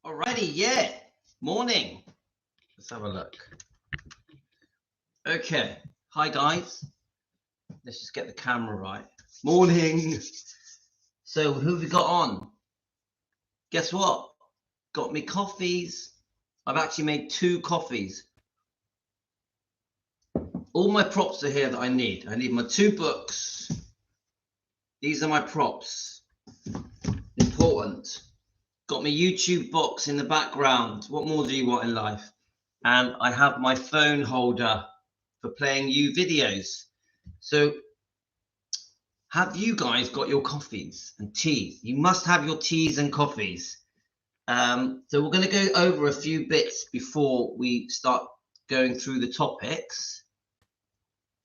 Alrighty, yeah. Morning. Let's have a look. Okay. Hi, guys. Let's just get the camera right. Morning. So, who have we got on? Guess what? Got me coffees. I've actually made 2 coffees. All my props are here that I need. I need my 2 books. These are my props. Important. Got my YouTube box in the background. What more do you want in life? And I have my phone holder for playing you videos. So have you guys got your coffees and teas? You must have your teas and coffees. So we're going to go over a few bits before we start going through the topics.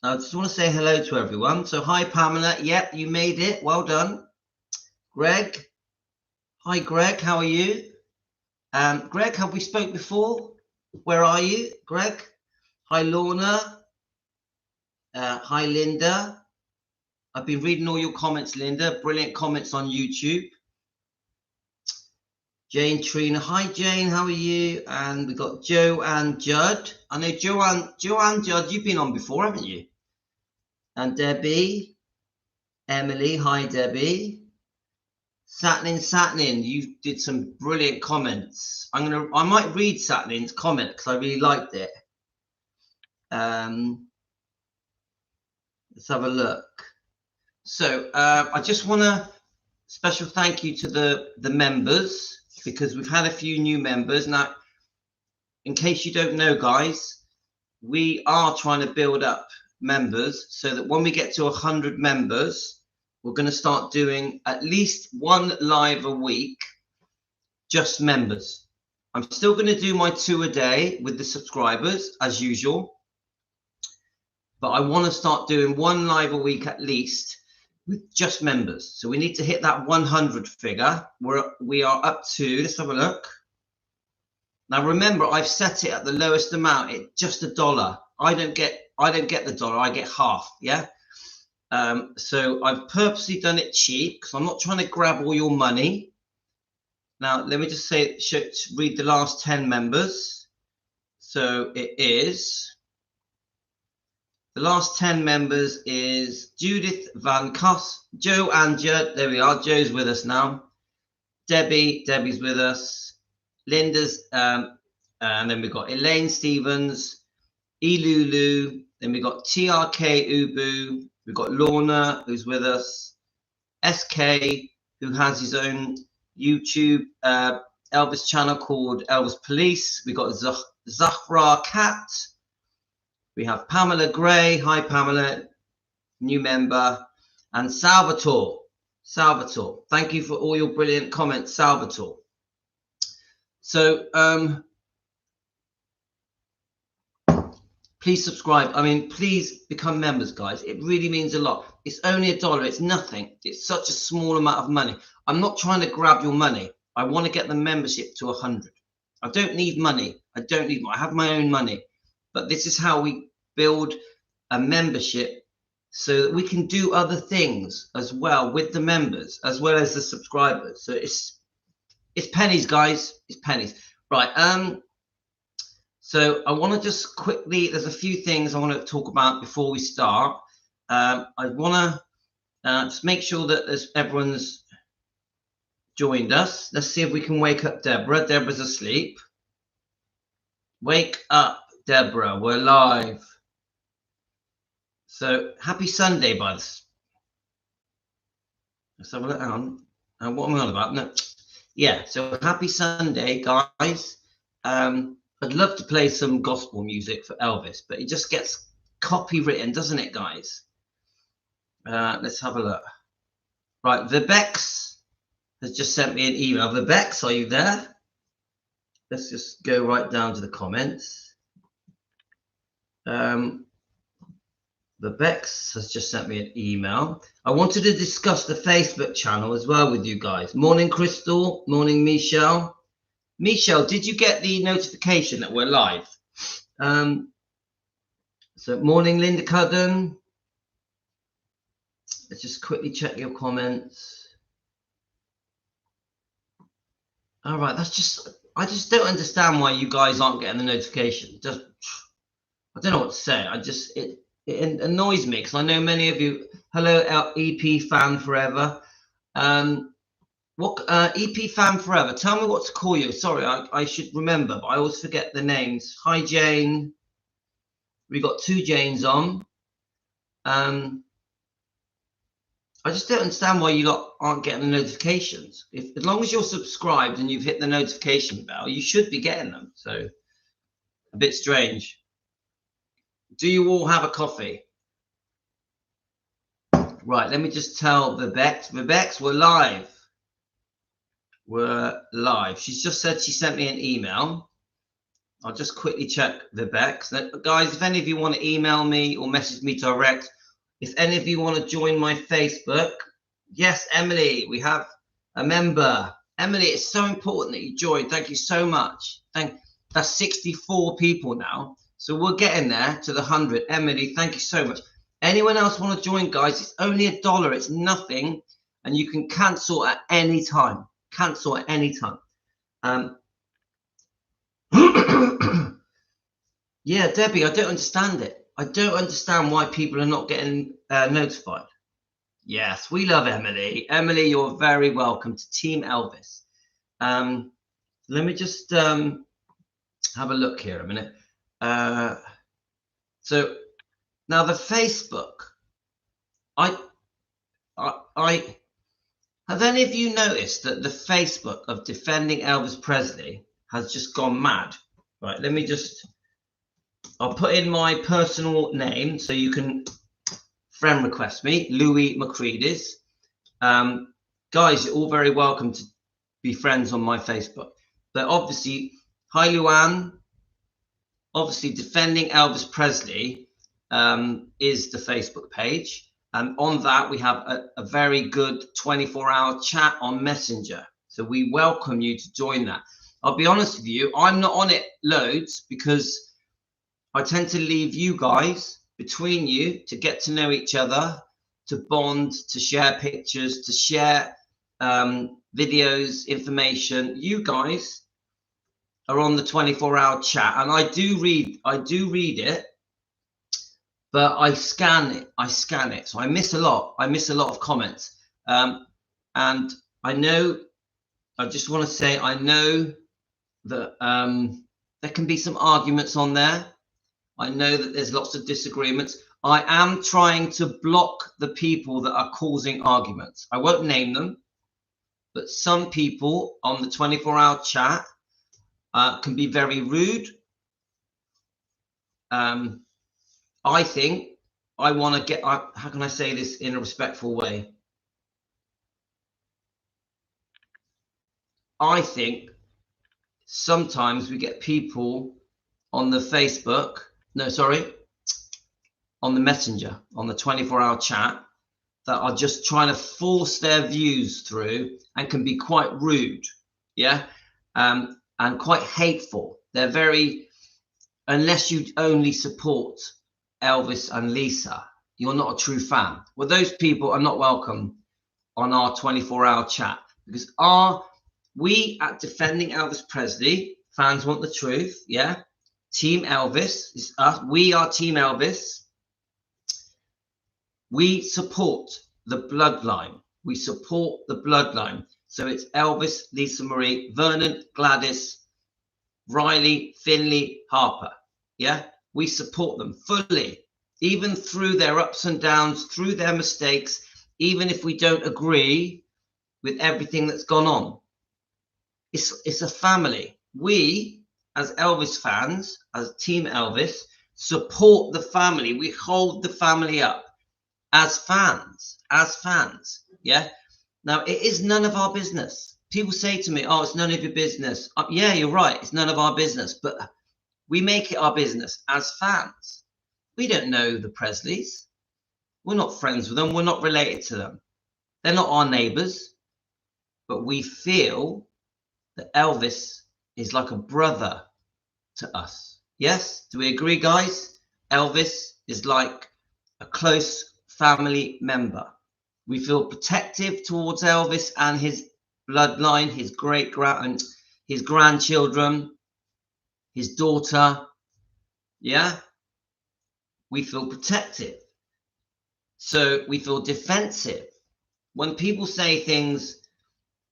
I just want to say hello to everyone. So hi, Pamela. Yep, you made it. Well done. Greg. Hi, Greg. How are you? Greg, have we spoke before? Where are you, Greg? Hi, Lorna. Hi, Linda. I've been reading all your comments, Linda. Brilliant comments on YouTube. Jane Trina. Hi, Jane. How are you? And we've got Joanne Judd. I know Joanne Judd, you've been on before, haven't you? And Debbie. Emily. Hi, Debbie. Satnin, you did some brilliant comments. I might read Satnin's comment because I really liked it. Let's have a look. So I just want to special thank you to the members, because we've had a few new members. Now, in case you don't know, guys, we are trying to build up members so that when we get to 100 members, we're going to start doing at least 1 live a week, just members. I'm still going to do my 2 a day with the subscribers as usual, but I want to start doing 1 live a week at least with just members. So we need to hit that 100 figure. We are up to, let's have a look. Now remember, I've set it at the lowest amount. It's just $1. I don't get the dollar. I get half. Yeah. So I've purposely done it cheap because I'm not trying to grab all your money. Now let me just say, read the last 10 members. So it is. The last 10 members is Judith Van Kos, Joe and Judd. There we are. Joe's with us now. Debbie's with us. Linda's, and then we've got Elaine Stevens, Elulu. Then we've got TRK Ubu. We've got Lorna, who's with us. SK, who has his own YouTube Elvis channel called Elvis Police. We've got Zahra Cat. We have Pamela Gray. Hi, Pamela, new member. And Salvatore. Thank you for all your brilliant comments, Salvatore. So please subscribe. I mean, please become members, guys. It really means a lot. It's only $1. It's nothing. It's such a small amount of money. I'm not trying to grab your money. I want to get the membership to 100. I don't need money. I have my own money. But this is how we build a membership so that we can do other things as well with the members, as well as the subscribers. So it's pennies, guys. It's pennies. Right. So I want to just quickly, there's a few things I want to talk about before we start. I want to just make sure that everyone's joined us. Let's see if we can wake up Deborah. Deborah's asleep. Wake up, Deborah. We're live. So happy Sunday, buds. Let's have a look. Hang on. What am I on about? No. Yeah. So happy Sunday, guys. I'd love to play some gospel music for Elvis, but it just gets copywritten, doesn't it, guys? Let's have a look. Right, Vibex has just sent me an email. Vibex, are you there? Let's just go right down to the comments. Vibex has just sent me an email. I wanted to discuss the Facebook channel as well with you guys. Morning, Crystal. Morning, Michelle. Michelle, did you get the notification that we're live? So morning, Linda Cudden. Let's just quickly check your comments. All right, that's just I just don't understand why you guys aren't getting the notification. Just, I don't know what to say. It annoys me because I know many of you. Hello, EP fan forever. What EP fan forever? Tell me what to call you. Sorry, I should remember, but I always forget the names. Hi, Jane. We got 2 Janes on. I just don't understand why you lot aren't getting the notifications. As long as you're subscribed and you've hit the notification bell, you should be getting them. So a bit strange. Do you all have a coffee? Right, let me just tell Vibex, we're live. We're live. She's just said she sent me an email. I'll just quickly check Vibex. Guys, if any of you want to email me or message me direct, if any of you want to join my Facebook, yes, Emily, we have a member. Emily, it's so important that you joined. Thank you so much. That's 64 people now. So we're getting there to the 100. Emily, thank you so much. Anyone else want to join, guys? It's only $1. It's nothing. And you can cancel at any time. Cancel at any time. Yeah, Debbie, I don't understand it. I don't understand why people are not getting notified. Yes, we love Emily. Emily, you're very welcome to Team Elvis. Let me just have a look here a minute. So now the Facebook, I have any of you noticed that the Facebook of Defending Elvis Presley has just gone mad? Right, let me just, I'll put in my personal name so you can friend request me, Louis Macreadis. Guys, you're all very welcome to be friends on my Facebook. But obviously, hi Luann, obviously Defending Elvis Presley is the Facebook page. And on that, we have a very good 24-hour chat on Messenger. So we welcome you to join that. I'll be honest with you, I'm not on it loads because I tend to leave you guys between you to get to know each other, to bond, to share pictures, to share videos, information. You guys are on the 24-hour chat, and I do read it, but I scan it. So I miss a lot of comments. And I know, I just want to say, I know that there can be some arguments on there. I know that there's lots of disagreements. I am trying to block the people that are causing arguments. I won't name them, but some people on the 24-hour chat can be very rude. I think I want to get, how can I say this in a respectful way? I think sometimes we get people on the Facebook, on the Messenger, on the 24-hour chat, that are just trying to force their views through and can be quite rude, yeah, and quite hateful. They're very, unless you only support Elvis and Lisa, you're not a true fan. Well, those people are not welcome on our 24-hour chat, because we at Defending Elvis Presley, fans want the truth, yeah? Team Elvis is us. We are Team Elvis. We support the bloodline. We support the bloodline. So it's Elvis, Lisa Marie, Vernon, Gladys, Riley, Finley, Harper. Yeah, we support them fully, even through their ups and downs, through their mistakes, even if we don't agree with everything that's gone on. It's a family. We, as Elvis fans, as Team Elvis, support the family. We hold the family up as fans, yeah? Now, it is none of our business. People say to me, oh, it's none of your business. Yeah, you're right, it's none of our business, but we make it our business as fans. We don't know the Presleys. We're not friends with them. We're not related to them. They're not our neighbors, but we feel that Elvis is like a brother to us. Yes? Do we agree, guys? Elvis is like a close family member. We feel protective towards Elvis and his bloodline, his his grandchildren, his daughter. Yeah, we feel protective. So we feel defensive. When people say things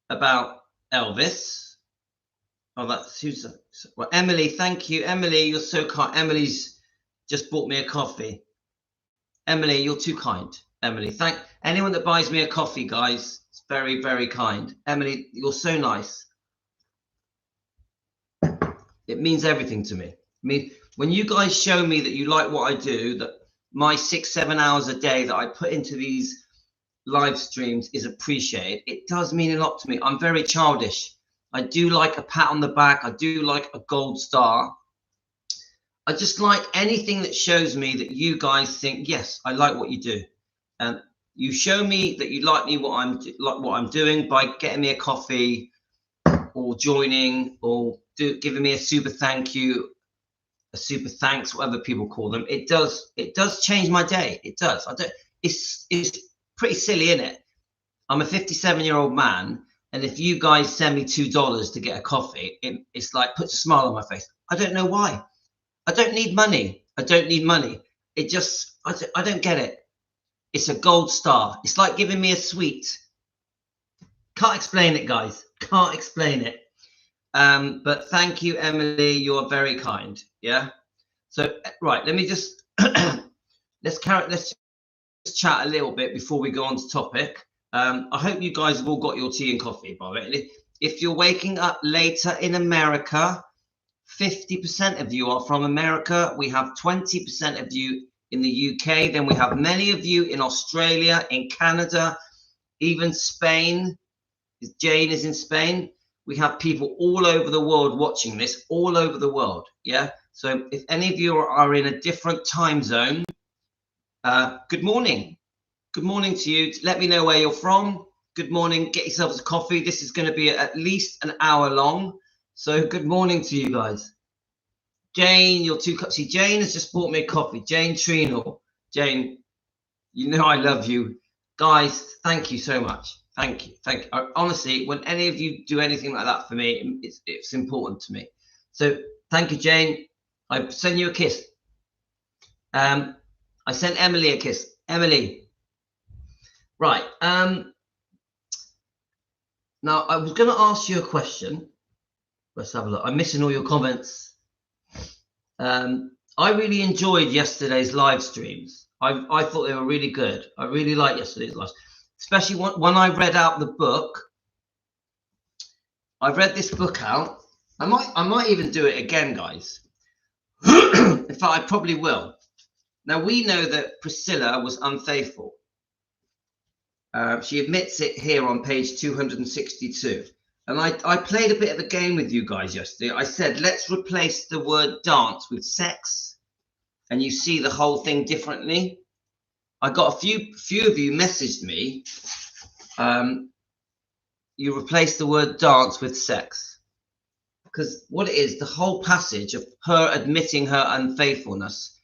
about Elvis, oh, that's Susan. Well, Emily, thank you. Emily, you're so kind. Emily's just bought me a coffee. Emily, you're too kind. Emily, thank anyone that buys me a coffee, guys. It's very, very kind. Emily, you're so nice. It means everything to me. I mean, when you guys show me that you like what I do, that my 6-7 hours a day that I put into these live streams is appreciated, it does mean a lot to me. I'm very childish. I do like a pat on the back. I do like a gold star. I just like anything that shows me that you guys think, yes, I like what you do. And you show me that you like me, what I'm doing by getting me a coffee or joining or giving me a super thank you, a super thanks, whatever people call them. It does change my day. It does. It's pretty silly, isn't it? I'm a 57-year-old man, and if you guys send me $2 to get a coffee, it's like puts a smile on my face. I don't know why. I don't need money. I don't need money. It just, I don't get it. It's a gold star. It's like giving me a sweet. Can't explain it, guys. Can't explain it. But thank you, Emily. You are very kind. Yeah. So right, let me just let's just chat a little bit before we go on to topic. I hope you guys have all got your tea and coffee, by the way. If you're waking up later in America, 50% of you are from America. We have 20% of you in the UK. Then we have many of you in Australia, in Canada, even Spain. Jane is in Spain. We have people all over the world watching this, all over the world. Yeah. So if any of you are in a different time zone, good morning. Good morning to you. Let me know where you're from. Good morning. Get yourselves a coffee. This is going to be at least an hour long. So good morning to you guys. Jane, you're too. See, Jane has just bought me a coffee. Jane Trinal. Jane, you know I love you. Guys, thank you so much. Thank you. Thank you. Honestly, when any of you do anything like that for me, it's important to me. So thank you, Jane. I send you a kiss. I sent Emily a kiss. Emily. Right. Now, I was going to ask you a question. Let's have a look. I'm missing all your comments. I really enjoyed yesterday's live streams. I thought they were really good. I really liked yesterday's live, especially when I read out the book. I read this book out. I might even do it again, guys. In fact, I probably will. Now, we know that Priscilla was unfaithful. She admits it here on page 262. And I played a bit of a game with you guys yesterday. I said, let's replace the word dance with sex. And you see the whole thing differently. I got a few of you messaged me. You replace the word dance with sex. Because what it is, the whole passage of her admitting her unfaithfulness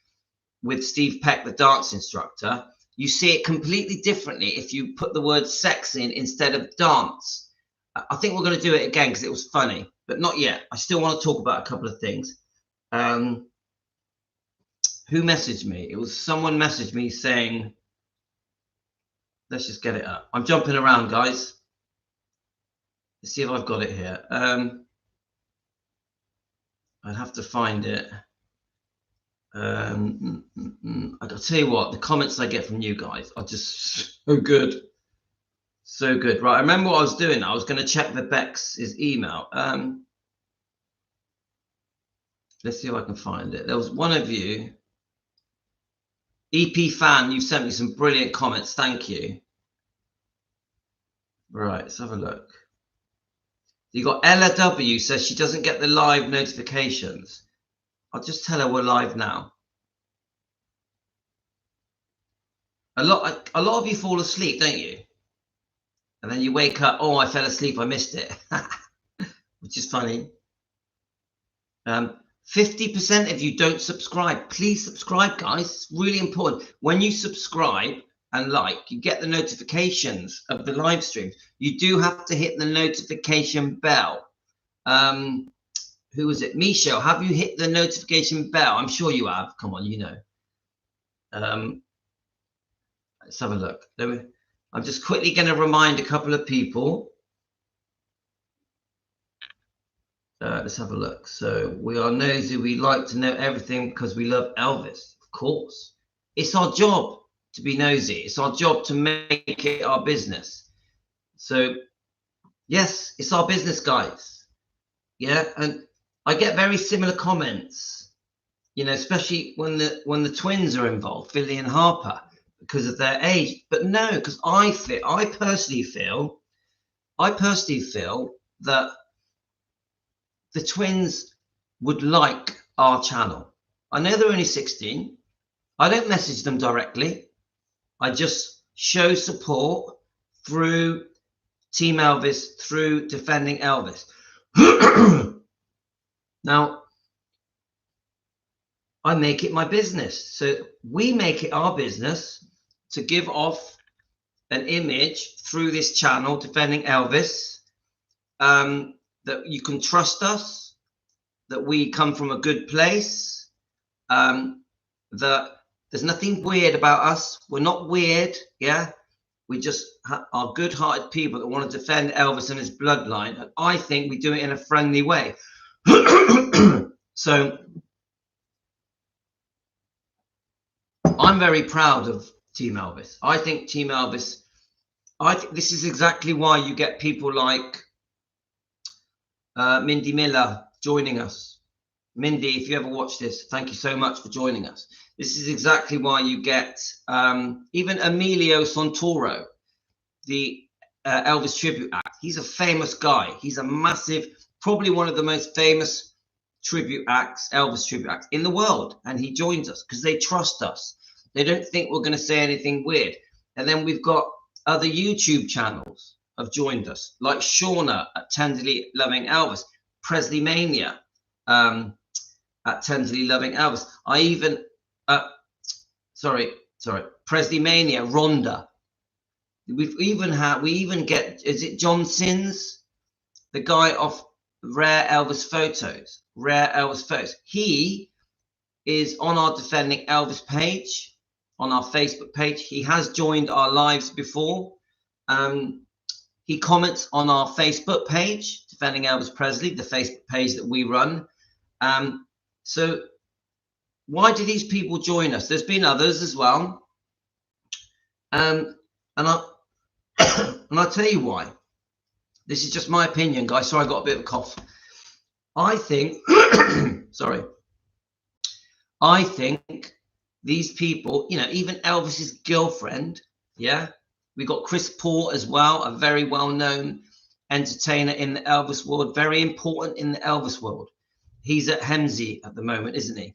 with Steve Peck, the dance instructor, you see it completely differently if you put the word sex in instead of dance. I think we're going to do it again because it was funny, but not yet. I still want to talk about a couple of things. Who messaged me? It was someone messaged me saying, let's just get it up. I'm jumping around, guys. Let's see if I've got it here. I'd have to find it. I'll tell you what, the comments I get from you guys are just so good. So good. Right, I remember what I was doing. I was going to check the Beck's email. Let's see if I can find it. There was one of you. EP fan, you sent me some brilliant comments. Thank you. Right, let's have a look. You got Ella W says she doesn't get the live notifications. I'll just tell her we're live now. A lot of you fall asleep, don't you? And then you wake up, oh, I fell asleep, I missed it. Which is funny. 50% of you don't subscribe. Please subscribe, guys. It's really important. When you subscribe and like, you get the notifications of the live streams. You do have to hit the notification bell. Who was it? Michelle, have you hit the notification bell? I'm sure you have. Come on, you know. Let's have a look. I'm just quickly going to remind a couple of people. Let's have a look. So we are nosy. We like to know everything because we love Elvis. Of course. It's our job to be nosy. It's our job to make it our business. So, yes, it's our business, guys. Yeah, and I get very similar comments, you know, especially when the twins are involved, Philly and Harper, because of their age. But no, because I personally feel that the twins would like our channel. I know they're only 16. I don't message them directly. I just show support through Team Elvis, through Defending Elvis. Now, I make it my business. So we make it our business to give off an image through this channel, Defending Elvis, that you can trust us, that we come from a good place, that there's nothing weird about us. We're not weird, yeah? We just are good-hearted people that want to defend Elvis and his bloodline. And I think we do it in a friendly way. So I'm very proud of Team Elvis. I think Team Elvis, I think this is exactly why you get people like Mindy Miller joining us. Mindy, if you ever watch this, thank you so much for joining us. This is exactly why you get even Emilio Santoro, the Elvis tribute act. He's a famous guy. He's a massive, probably one of the most famous tribute acts, Elvis tribute acts in the world. And he joins us because they trust us. They don't think we're going to say anything weird. And then we've got other YouTube channels have joined us, like Shauna at Tenderly Loving Elvis, Presley Mania at Tenderly Loving Elvis. I even, Presley Mania, Rhonda. We even get, is it John Sins? The guy of Rare Elvis Photos. He is on our Defending Elvis page, on our Facebook page. He has joined our lives before. He comments on our Facebook page, Defending Elvis Presley, the Facebook page that we run. So why do these people join us? There's been others as well. And I'll tell you why. This is just my opinion, guys. Sorry, I got a bit of a cough. I think, I think these people, you know, even Elvis's girlfriend, yeah, we got Chris Paul as well, a very well-known entertainer in the Elvis world, very important in the Elvis world. He's at Hemsey at the moment, isn't he?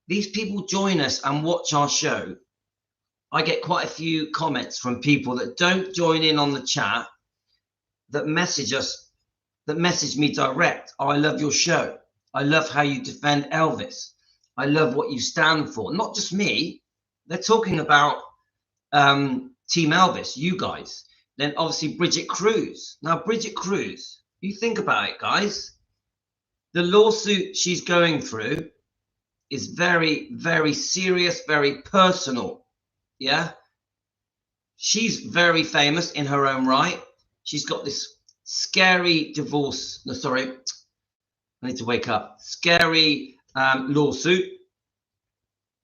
These people join us and watch our show. I get quite a few comments from people that don't join in on the chat, that message us, that message me direct. Oh, I love your show. I love how you defend Elvis. I love what you stand for. Not just me. They're talking about Team Elvis, you guys. Then obviously Bridget Cruz. Now, Bridget Cruz, you think about it, guys. The lawsuit she's going through is very, very serious, very personal. Yeah. She's very famous in her own right. She's got this scary divorce. No, sorry. I need to wake up. Scary lawsuit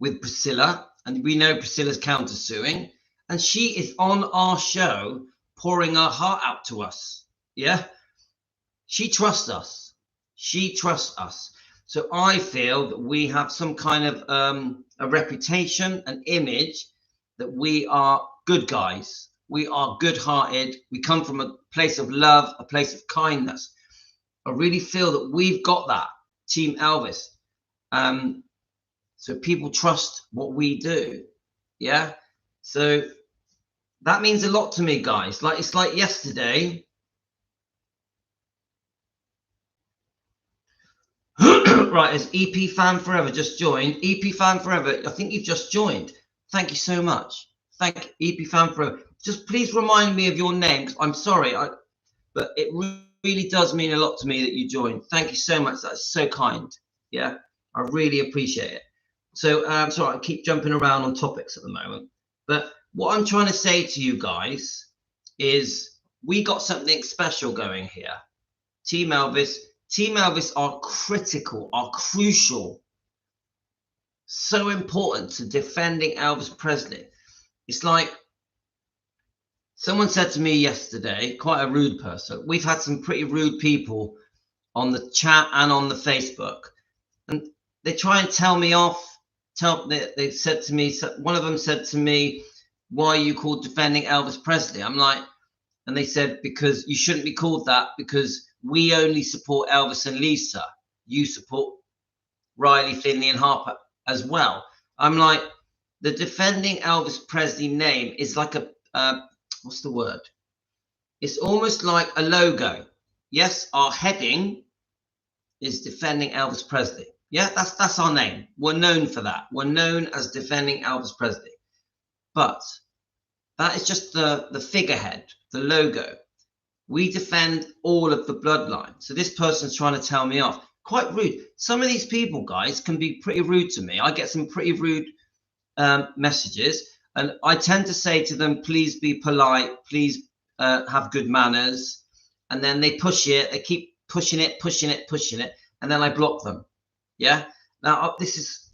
with Priscilla. And we know Priscilla's countersuing. And she is on our show pouring her heart out to us. Yeah. She trusts us. She trusts us. So I feel that we have some kind of a reputation, an image that we are good guys. We are good-hearted. We come from a place of love, a place of kindness. I really feel that we've got that, Team Elvis. So people trust what we do. Yeah. So that means a lot to me, guys. Like, it's like yesterday. Right, as EP Fan Forever just joined. EP Fan Forever, I think you've just joined. Thank you so much. Thank you, EP Fan Forever. Just please remind me of your name. I'm sorry, but it really does mean a lot to me that you joined. Thank you so much. That's so kind. Yeah, I really appreciate it. So, sorry, I keep jumping around on topics at the moment. But what I'm trying to say to you guys is we got something special going here. Team Elvis are critical, are crucial, so important to defending Elvis Presley. It's like someone said to me yesterday, quite a rude person. We've had some pretty rude people on the chat and on the Facebook, and they try and tell me off. They said to me, one of them said to me, "Why are you called defending Elvis Presley?" I'm like, and they said, because you shouldn't be called that, because we only support Elvis and Lisa. You support Riley, Finley, and Harper as well. I'm like, the defending Elvis Presley name is like a what's the word? It's almost like a logo. Yes, our heading is defending Elvis Presley. Yeah, that's our name. We're known for that. We're known as defending Elvis Presley. But that is just the figurehead, the logo. We defend all of the bloodline. So this person's trying to tell me off. Quite rude. Some of these people, guys, can be pretty rude to me. I get some pretty rude messages, and I tend to say to them, please be polite, please have good manners. And then they push it. They keep pushing it. And then I block them. Yeah. Now, this is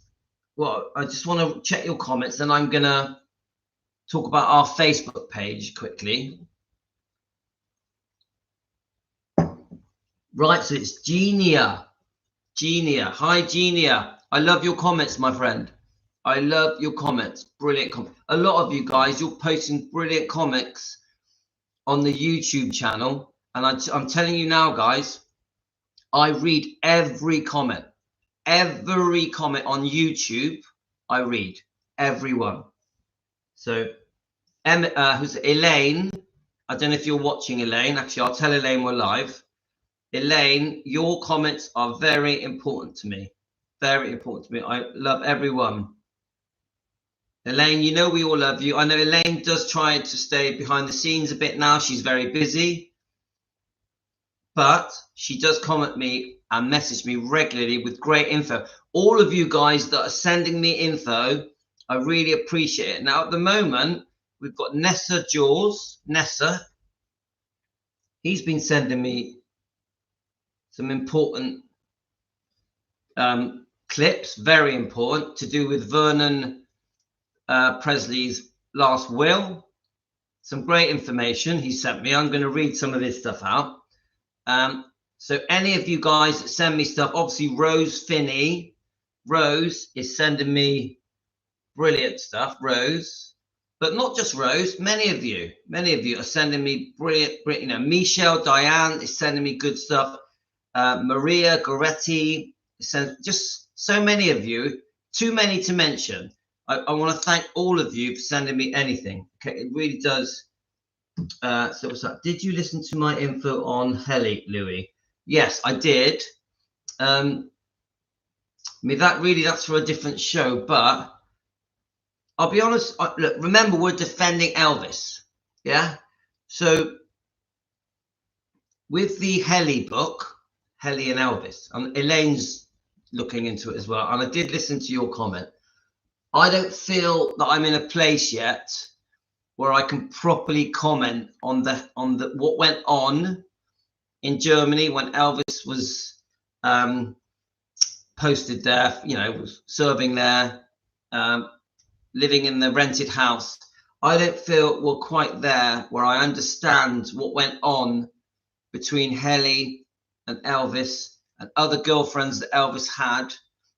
well, I just want to check your comments. Then I'm going to talk about our Facebook page quickly. Right. So it's Genia. Hi, Genia. I love your comments, my friend. I love your comments. Brilliant comments. A lot of you guys, you're posting brilliant comics on the YouTube channel. And I'm telling you now, guys, I read every comment. Every comment on YouTube, I read. Everyone. So, who's Elaine? I don't know if you're watching, Elaine. Actually, I'll tell Elaine we're live. Elaine, your comments are very important to me. Very important to me. I love everyone. Elaine, you know we all love you. I know Elaine does try to stay behind the scenes a bit now. She's very busy. But she does comment me and message me regularly with great info. All of you guys that are sending me info, I really appreciate it. Now, at the moment, we've got Nessa Jaws. Nessa, he's been sending me some important clips, very important, to do with Vernon Presley's last will. Some great information he sent me. I'm going to read some of this stuff out. So any of you guys that send me stuff, obviously Rose Finney, Rose is sending me brilliant stuff, Rose, but not just Rose, many of you are sending me brilliant, you know, Michelle Diane is sending me good stuff, Maria Goretti, just so many of you, too many to mention. I want to thank all of you for sending me anything. Okay, it really does. So what's up? Did you listen to my info on Heli, Louis? Yes, I did. I mean, that's for a different show, but I'll be honest. Look, remember, we're defending Elvis. Yeah. So with the Heli book, Heli and Elvis, and Elaine's looking into it as well. And I did listen to your comment. I don't feel that I'm in a place yet where I can properly comment on what went on in Germany when Elvis was posted there, you know, was serving there, living in the rented house. I don't feel we're quite there where I understand what went on between Heli and Elvis and other girlfriends that Elvis had.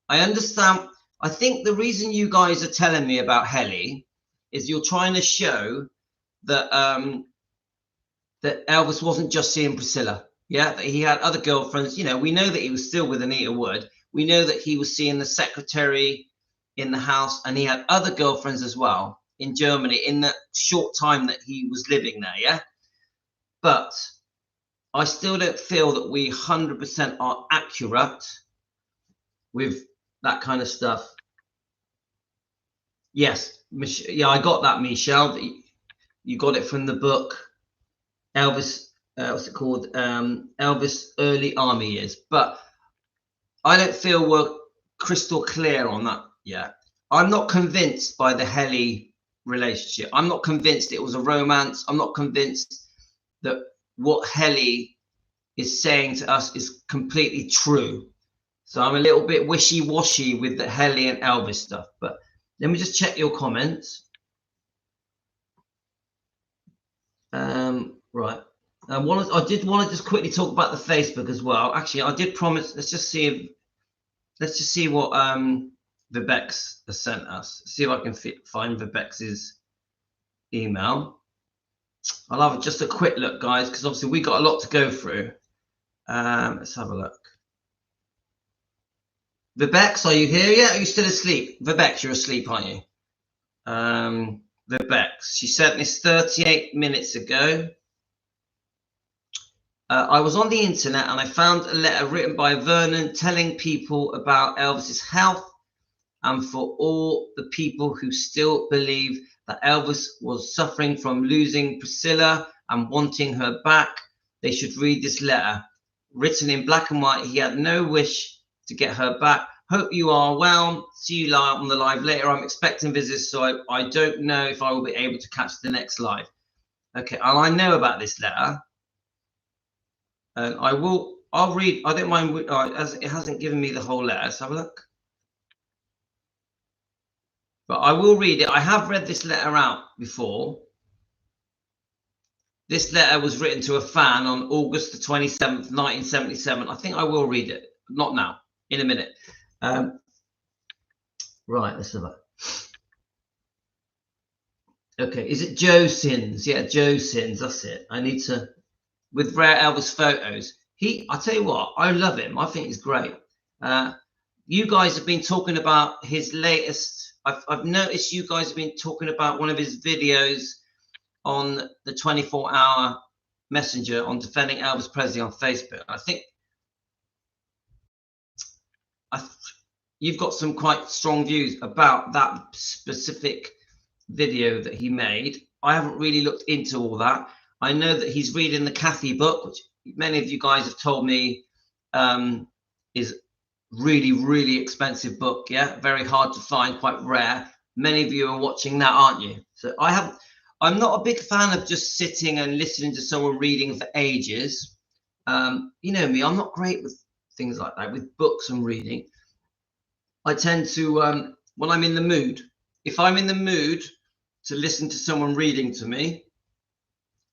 I understand. I think the reason you guys are telling me about Heli is you're trying to show that that Elvis wasn't just seeing Priscilla. Yeah, that he had other girlfriends. You know, we know that he was still with Anita Wood. We know that he was seeing the secretary in the house, and he had other girlfriends as well in Germany in the short time that he was living there. Yeah, but I still don't feel that we 100% are accurate with that kind of stuff. Yes, yeah, I got that, Michelle. You got it from the book Elvis what's it called? Elvis early army years. But I don't feel we're crystal clear on that yet. I'm not convinced by the Helly relationship. I'm not convinced it was a romance. I'm not convinced that what Helly is saying to us is completely true. So I'm a little bit wishy-washy with the Helly and Elvis stuff. But let me just check your comments. Right. I did want to just quickly talk about the Facebook as well. Actually, I did promise. Let's just see what Vibex has sent us. See if I can find Vibex's email. I'll have just a quick look, guys, because obviously we got a lot to go through. Let's have a look. Vibex, are you here yet? Are you still asleep? Vibex, you're asleep, aren't you? Vibex, she sent this 38 minutes ago. I was on the internet and I found a letter written by Vernon telling people about Elvis's health, and for all the people who still believe that Elvis was suffering from losing Priscilla and wanting her back, they should read this letter. Written in black and white, he had no wish to get her back. Hope you are well. See you live on the live later. I'm expecting visits, so I don't know if I will be able to catch the next live. Okay, and I know about this letter. And I'll read. I don't mind. As it hasn't given me the whole letter. Let's have a look. But I will read it. I have read this letter out before. This letter was written to a fan on August the 27th, 1977. I think I will read it. Not now. In a minute. Right. Let's have a look. Okay. Is it Joe Sins? Yeah, Joe Sins. That's it. I need to. With Rare Elvis photos. I tell you what, I love him. I think he's great. You guys have been talking about his latest. I've noticed you guys have been talking about one of his videos on the 24-hour messenger on defending Elvis Presley on Facebook. I think you've got some quite strong views about that specific video that he made. I haven't really looked into all that. I know that he's reading the Kathy book, which many of you guys have told me is really, really expensive book. Yeah, very hard to find, quite rare. Many of you are watching that, aren't you? So I'm not a big fan of just sitting and listening to someone reading for ages. You know me, I'm not great with things like that, with books and reading. I tend to, when I'm in the mood, if I'm in the mood to listen to someone reading to me,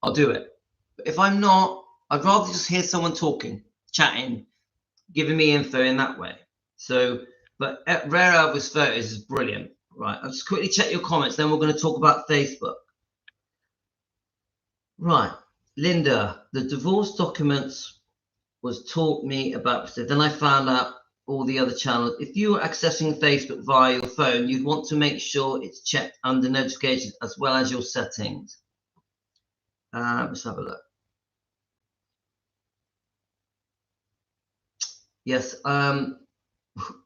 I'll do it. But if I'm not, I'd rather just hear someone talking, chatting, giving me info in that way. So, but Rare Elvis photos is brilliant. Right, I'll just quickly check your comments, then we're going to talk about Facebook. Right, Linda, the divorce documents was taught me about, so then I found out all the other channels. If you are accessing Facebook via your phone, you'd want to make sure it's checked under notifications as well as your settings. Let's have a look. Yes, I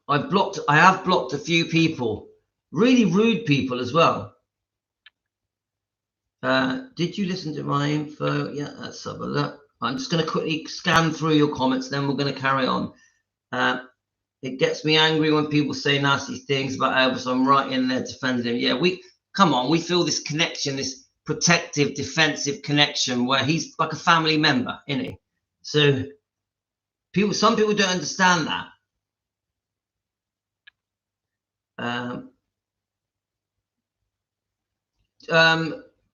have blocked a few people, really rude people as well. Did you listen to my info? Yeah, let's have a look. I'm just going to quickly scan through your comments, then we're going to carry on. It gets me angry when people say nasty things about Elvis. I'm right in there defending him. Yeah, we feel this connection, this protective, defensive connection where he's like a family member, isn't he? So some people don't understand that.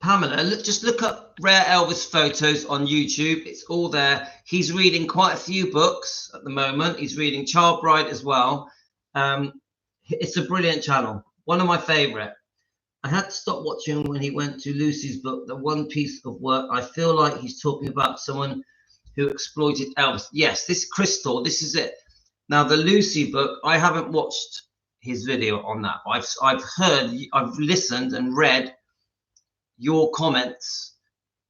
Pamela, just look up Rare Elvis photos on YouTube. It's all there. He's reading quite a few books at the moment. He's reading Child Bride as well. It's a brilliant channel. One of my favorite. I had to stop watching when he went to Lucy's book, The One Piece of Work. I feel like he's talking about someone who exploited Elvis. Yes, this Crystal, this is it. Now, the Lucy book, I haven't watched his video on that. I've listened and read your comments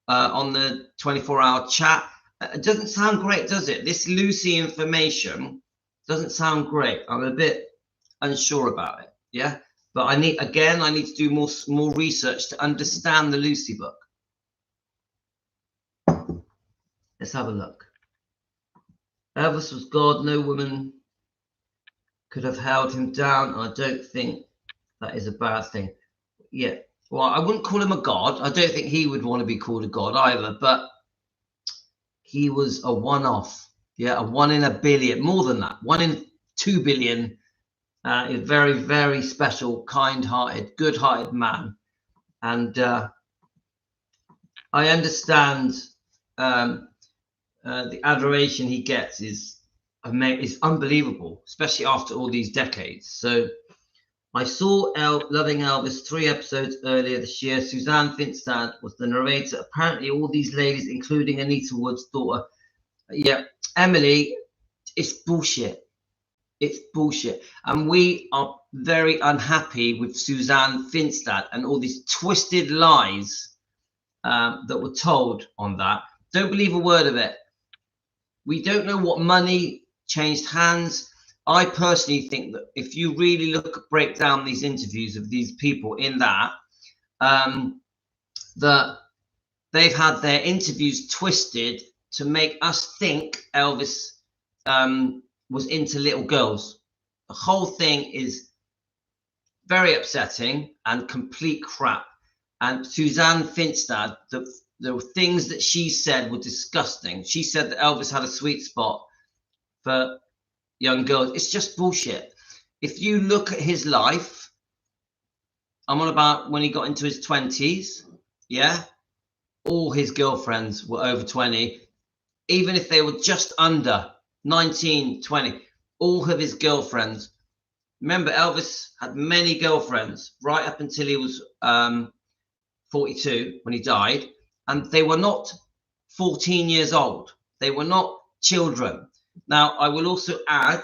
on the 24-hour chat. It doesn't sound great, does it? This Lucy information doesn't sound great. I'm a bit unsure about it. Yeah, but I need to do more research to understand the Lucy book. Let's have a look. Elvis was God. No woman could have held him down. I don't think that is a bad thing. Yeah. Well, I wouldn't call him a god. I don't think he would want to be called a god either, but he was a one-off. Yeah, a 1 in a billion, more than that, 1 in 2 billion. A very, very special, kind-hearted, good-hearted man. And I understand the adoration he gets is unbelievable, especially after all these decades. So I saw Loving Elvis 3 episodes earlier this year. Suzanne Finstad was the narrator. Apparently all these ladies, including Anita Wood's daughter. Yeah, Emily, it's bullshit. It's bullshit. And we are very unhappy with Suzanne Finstad and all these twisted lies that were told on that. Don't believe a word of it. We don't know what money changed hands. I personally think that if you really break down these interviews of these people in that, that they've had their interviews twisted to make us think Elvis was into little girls. The whole thing is very upsetting and complete crap. And Suzanne Finstad, the things that she said were disgusting. She said that Elvis had a sweet spot for young girls. It's just bullshit. If you look at his life, I'm on about when he got into his 20s, yeah, all his girlfriends were over 20, even if they were just under 19, 20, all of his girlfriends. Remember, Elvis had many girlfriends right up until he was 42 when he died, and they were not 14 years old. They were not children. Now, I will also add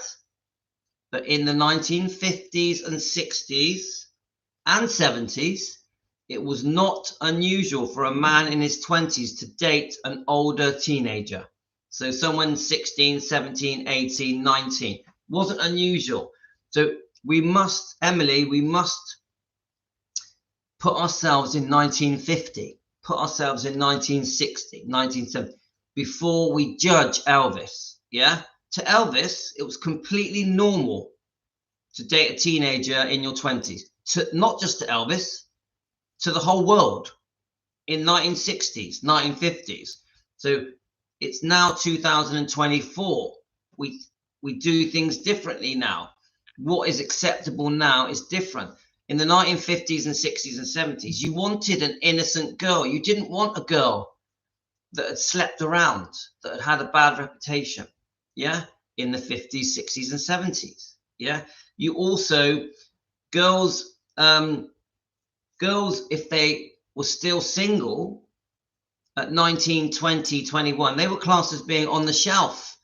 that in the 1950s and 60s and 70s, it was not unusual for a man in his 20s to date an older teenager. So someone 16, 17, 18, 19 wasn't unusual. So we must, Emily, we must put ourselves in 1950, put ourselves in 1960, 1970, before we judge Elvis. Yeah, to Elvis, it was completely normal to date a teenager in your 20s. To not just to Elvis, to the whole world in 1960s, 1950s. So it's now 2024. We do things differently now. What is acceptable now is different. In the 1950s and 60s and 70s, you wanted an innocent girl. You didn't want a girl that had slept around, that had had a bad reputation. Yeah, in the 50s, 60s, and 70s. Yeah, you also girls, if they were still single at 19, 20, 21, they were classed as being on the shelf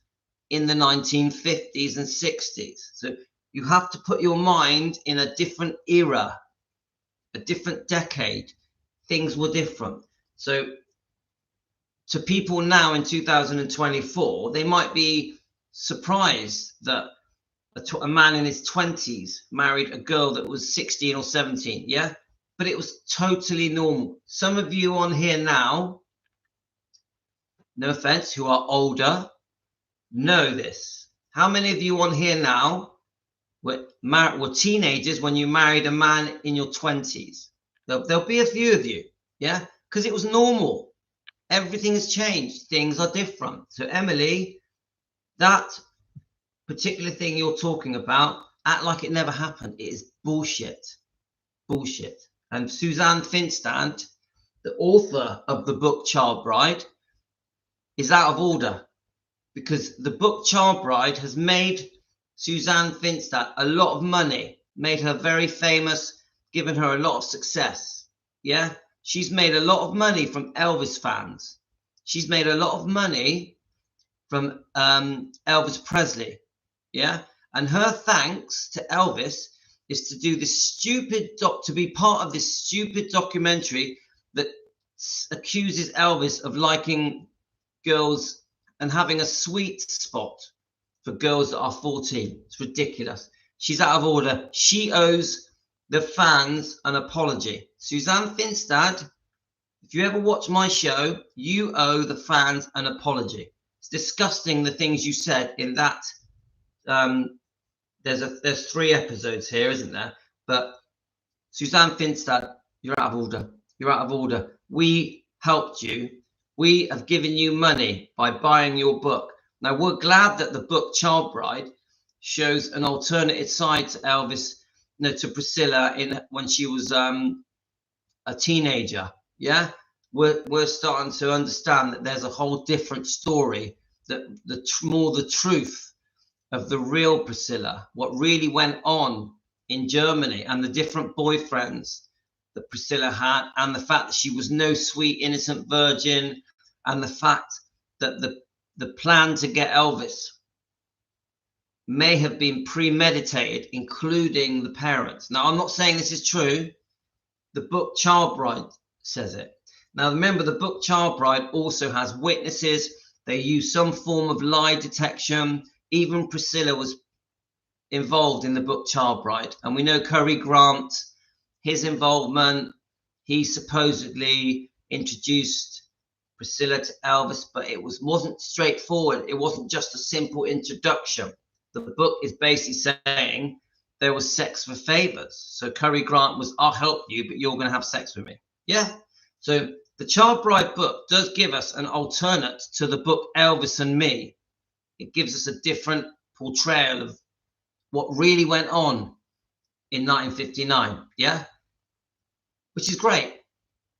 in the 1950s and 60s. So you have to put your mind in a different era, a different decade. Things were different. So to people now in 2024, they might be surprised that a man in his 20s married a girl that was 16 or 17. Yeah, but it was totally normal. Some of you on here now, no offense, who are older, know this. How many of you on here now were teenagers when you married a man in your 20s? There'll be a few of you, yeah, because it was normal. Everything has changed. Things are different. So Emily, that particular thing you're talking about, act like it never happened. It is bullshit. Bullshit. And Suzanne Finstad, the author of the book Child Bride, is out of order, because the book Child Bride has made Suzanne Finstad a lot of money, made her very famous, given her a lot of success. Yeah, she's made a lot of money from Elvis fans. She's made a lot of money from Elvis Presley. Yeah, and her thanks to Elvis is to do this stupid to be part of this stupid documentary that accuses Elvis of liking girls and having a sweet spot for girls that are 14. It's ridiculous. She's out of order. She owes the fans an apology. Suzanne Finstad, If you ever watch my show, you owe the fans an apology. It's disgusting the things you said in that. There's 3 episodes here, isn't there? But Suzanne Finstad, you're out of order. You're out of order. We helped you. We have given you money by buying your book. Now, we're glad that the book Child Bride shows an alternative side to Elvis, to Priscilla when she was a teenager. Yeah, we're starting to understand that there's a whole different story, that the truth of the real Priscilla, what really went on in Germany, and the different boyfriends that Priscilla had, and the fact that she was no sweet innocent virgin, and the fact that the plan to get Elvis may have been premeditated, including the parents. Now, I'm not saying this is true. The book Child Bride says it. Now, remember, the book Child Bride also has witnesses. They use some form of lie detection. Even Priscilla was involved in the book Child Bride. And we know Cary Grant, his involvement. He supposedly introduced Priscilla to Elvis, but it wasn't straightforward. It wasn't just a simple introduction. The book is basically saying there was sex for favors. So Cary Grant was, I'll help you, but you're going to have sex with me. Yeah. So the Child Bride book does give us an alternate to the book Elvis and Me. It gives us a different portrayal of what really went on in 1959. Yeah. Which is great,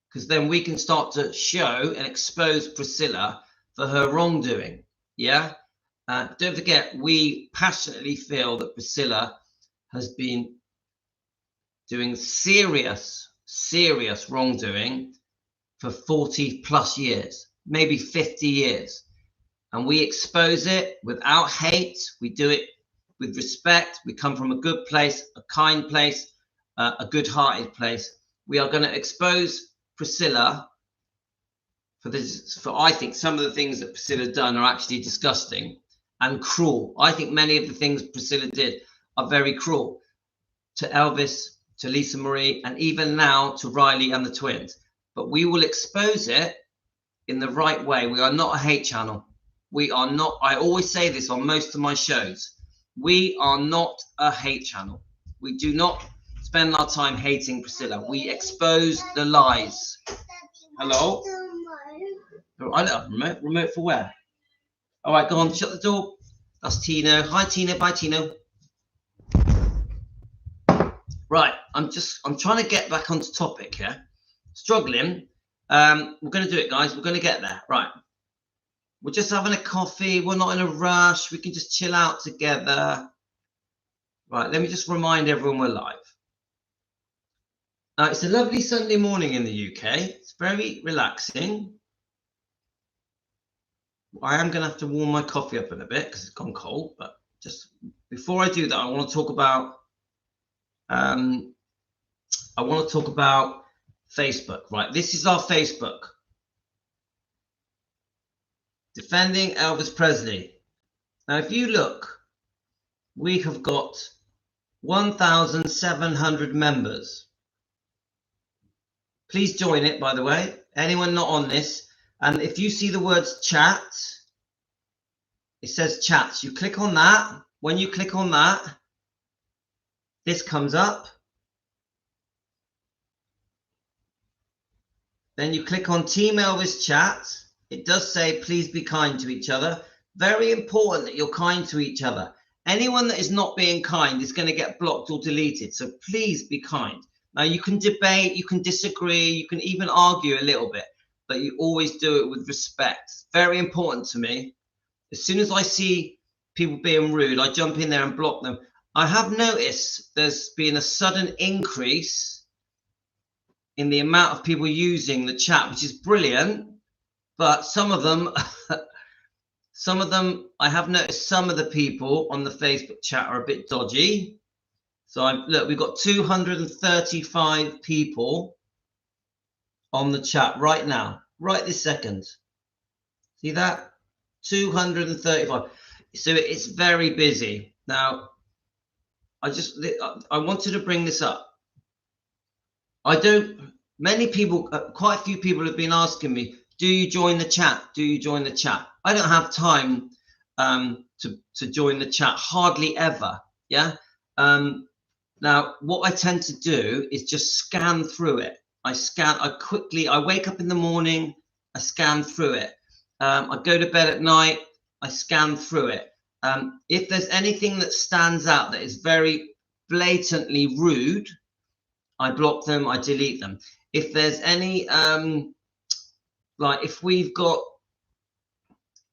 because then we can start to show and expose Priscilla for her wrongdoing. Yeah. Don't forget, we passionately feel that Priscilla has been doing serious wrongdoing for 40 plus years, maybe 50 years. And we expose it without hate. We do it with respect. We come from a good place, a kind place, a good-hearted place. We are going to expose Priscilla for this. For I think some of the things that Priscilla done are actually disgusting and cruel. I think many of the things Priscilla did are very cruel to Elvis, to Lisa Marie, and even now to Riley and the twins. But we will expose it in the right way. We are not a hate channel. We are not. I always say this on most of my shows. We are not a hate channel. We do not spend our time hating Priscilla. We expose the lies. Hello? I don't have a remote. Remote for where? All right, go on. Shut the door. That's Tino. Hi, Tino. Bye, Tino. Right. I'm trying to get back onto topic here. Struggling. We're going to do it, guys. We're going to get there. Right. We're just having a coffee. We're not in a rush. We can just chill out together. Right. Let me just remind everyone we're live. It's a lovely Sunday morning in the UK. It's very relaxing. I am going to have to warm my coffee up in a bit because it's gone cold. But just before I do that, I want to talk about Facebook. Right, this is our Facebook. Defending Elvis Presley. Now, if you look, we have got 1,700 members. Please join it, by the way. Anyone not on this? And if you see the words chat, it says chats. You click on that. When you click on that, this comes up. Then you click on Team Elvis chat. It does say, please be kind to each other. Very important that you're kind to each other. Anyone that is not being kind is going to get blocked or deleted. So please be kind. Now, you can debate, you can disagree, you can even argue a little bit, but you always do it with respect. Very important to me. As soon as I see people being rude, I jump in there and block them. I have noticed there's been a sudden increase in the amount of people using the chat, which is brilliant. But some of them, I have noticed some of the people on the Facebook chat are a bit dodgy. So look, we've got 235 people on the chat right now, right this second. See that? 235. So it's very busy. Now, I wanted to bring this up. many people, quite a few people have been asking me, do you join the chat? Do you join the chat? I don't have time to join the chat, hardly ever. Yeah. Now, what I tend to do is just scan through it. I wake up in the morning, I scan through it. I go to bed at night, I scan through it. If there's anything that stands out that is very blatantly rude, I block them, I delete them. If there's any, like if we've got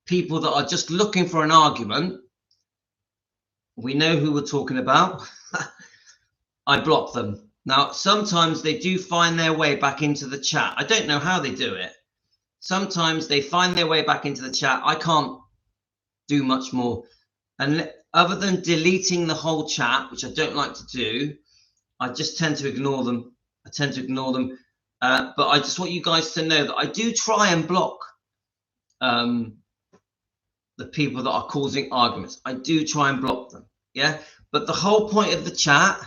people that are just looking for an argument, we know who we're talking about, I block them. Now, sometimes they do find their way back into the chat. I don't know how they do it. Sometimes they find their way back into the chat. I can't do much more. And other than deleting the whole chat, which I don't like to do, I just tend to ignore them. But I just want you guys to know that I do try and block the people that are causing arguments. I do try and block them. Yeah. But the whole point of the chat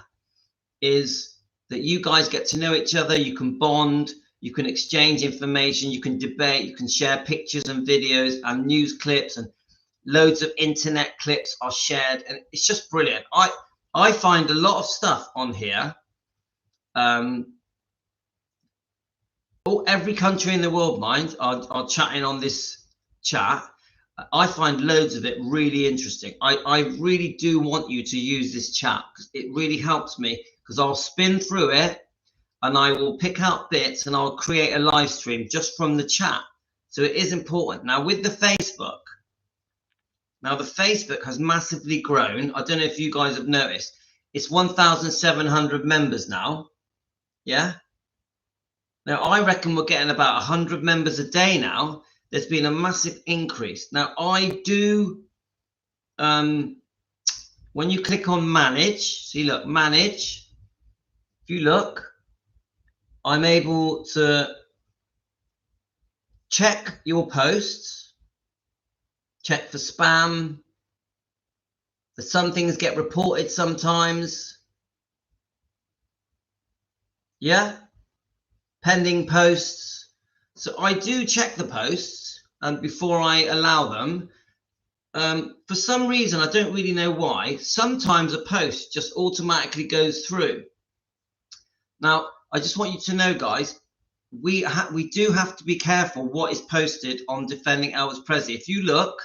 is that you guys get to know each other. You can bond. You can exchange information. You can debate. You can share pictures and videos and news clips, and loads of internet clips are shared, and it's just brilliant. I find a lot of stuff on here. Every country in the world, mind, are chatting on this chat. I find loads of it really interesting. I really do want you to use this chat because it really helps me, because I'll spin through it and I will pick out bits and I'll create a live stream just from the chat. So it is important. Now with the Facebook, has massively grown. I don't know if you guys have noticed. It's 1,700 members now. Yeah. Now I reckon we're getting about 100 members a day now. There's been a massive increase. Now I do, when you click on manage, see, look, manage. If you look, I'm able to check your posts, check for spam. Some things get reported sometimes. Yeah. Pending posts. So I do check the posts before I allow them. For some reason, I don't really know why, sometimes a post just automatically goes through. Now, I just want you to know, guys, we do have to be careful what is posted on Defending Elvis Presley. If you look,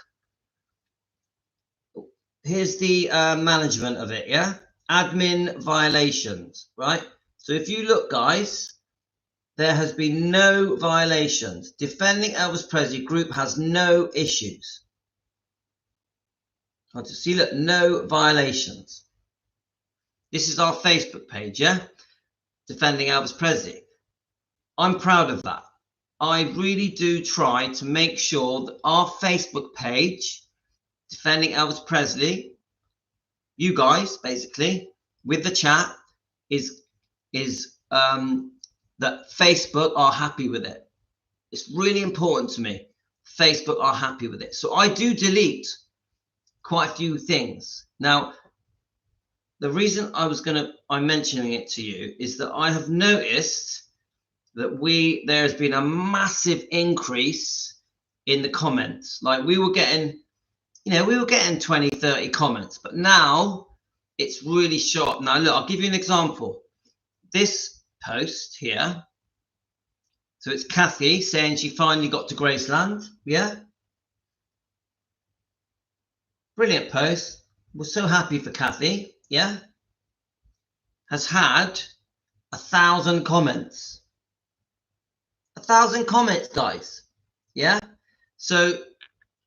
here's the management of it, yeah? Admin violations, right? So if you look, guys, there has been no violations. Defending Elvis Presley group has no issues. I just see, look, no violations. This is our Facebook page, yeah? Defending Elvis Presley. I'm proud of that. I really do try to make sure that our Facebook page, Defending Elvis Presley, you guys, basically, with the chat, is that Facebook are happy with it. It's really important to me. Facebook are happy with it. So I do delete quite a few things. Now, the reason I'm mentioning it to you is that I have noticed that there's been a massive increase in the comments. Like we were getting 20, 30 comments, but now it's really short. Now look, I'll give you an example. This post here, so it's Kathy saying she finally got to Graceland. Yeah, brilliant post. We're so happy for Kathy. Yeah, has had 1,000 comments. 1,000 comments, guys. Yeah, so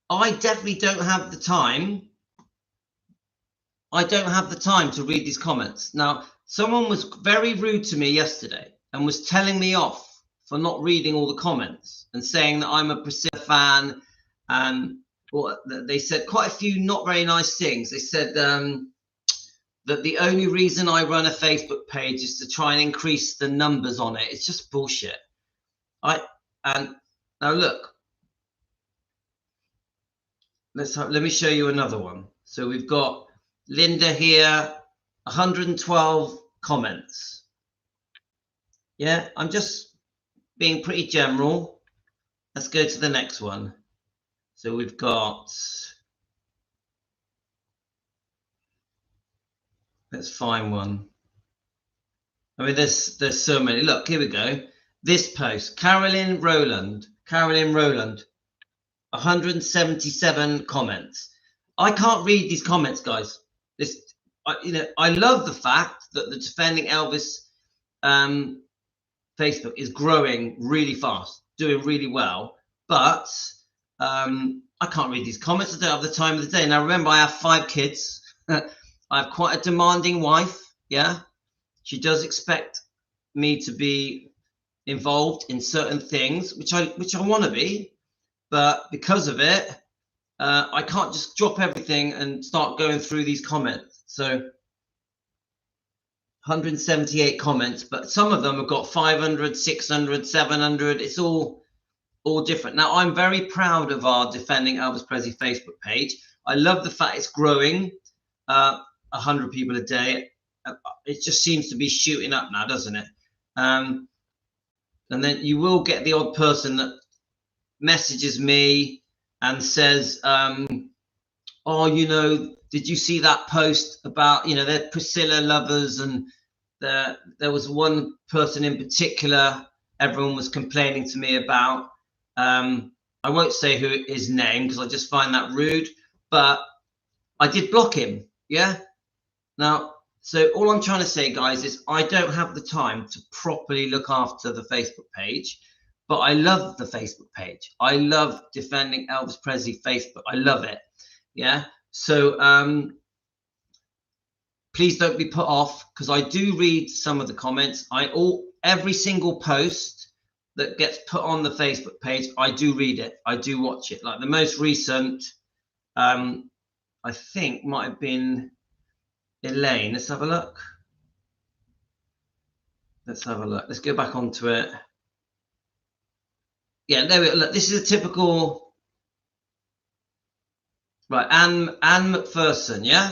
I definitely don't have the time. I don't have the time to read these comments. Now, someone was very rude to me yesterday and was telling me off for not reading all the comments and saying that I'm a Priscilla fan. Well, they said quite a few not very nice things. They said that the only reason I run a Facebook page is to try and increase the numbers on it. It's just bullshit. And now look, let me show you another one. So we've got Linda here, 112 comments. Yeah, I'm just being pretty general. Let's go to the next one. So we've got, let's find one. I mean, there's so many. Look, here we go. This post, Carolyn Rowland, 177 comments. I can't read these comments, guys. I love the fact that the Defending Elvis Facebook is growing really fast, doing really well, but I can't read these comments. I don't have the time of the day. Now, remember, I have 5 kids. I have quite a demanding wife. Yeah, she does expect me to be involved in certain things, which I want to be, but because of it, I can't just drop everything and start going through these comments. So 178 comments, but some of them have got 500, 600, 700. It's all different. Now, I'm very proud of our Defending Elvis Presley Facebook page. I love the fact it's growing, 100 people a day. It just seems to be shooting up now, doesn't it? And then you will get the odd person that messages me and says, oh, you know, did you see that post about, you know, they're Priscilla lovers, and there was one person in particular everyone was complaining to me about. I won't say who his name because I just find that rude, but I did block him. Yeah. Now, so all I'm trying to say, guys, is I don't have the time to properly look after the Facebook page, but I love the Facebook page. I love Defending Elvis Presley Facebook. I love it. Yeah. So please don't be put off, because I do read some of the comments. Every single post that gets put on the Facebook page, I do read it. I do watch it. Like the most recent, I think might have been Elaine. Let's have a look. Let's go back onto it. Yeah, there we go. Look, this is a typical. Right, Anne McPherson. Yeah.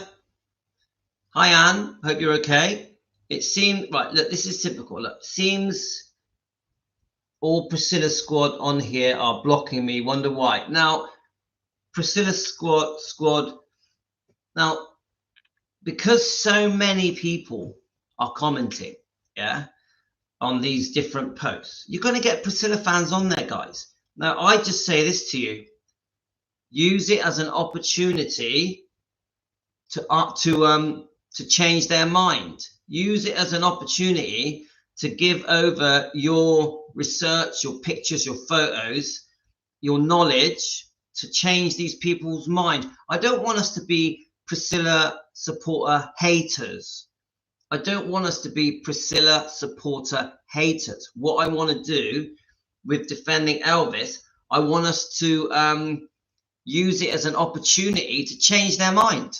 Hi, Anne. Hope you're okay. It seemed right. Look, this is typical. Look, seems all Priscilla squad on here are blocking me. Wonder why. Now, Priscilla squad. Now, because so many people are commenting, yeah, on these different posts, you're going to get Priscilla fans on there, guys. Now, I just say this to you: use it as an opportunity to change their mind. Use it as an opportunity to give over your research, your pictures, your photos, your knowledge to change these people's mind. I don't want us to be Priscilla supporter haters. I don't want us to be Priscilla supporter haters. What I want to do with Defending Elvis, I want us to use it as an opportunity to change their mind.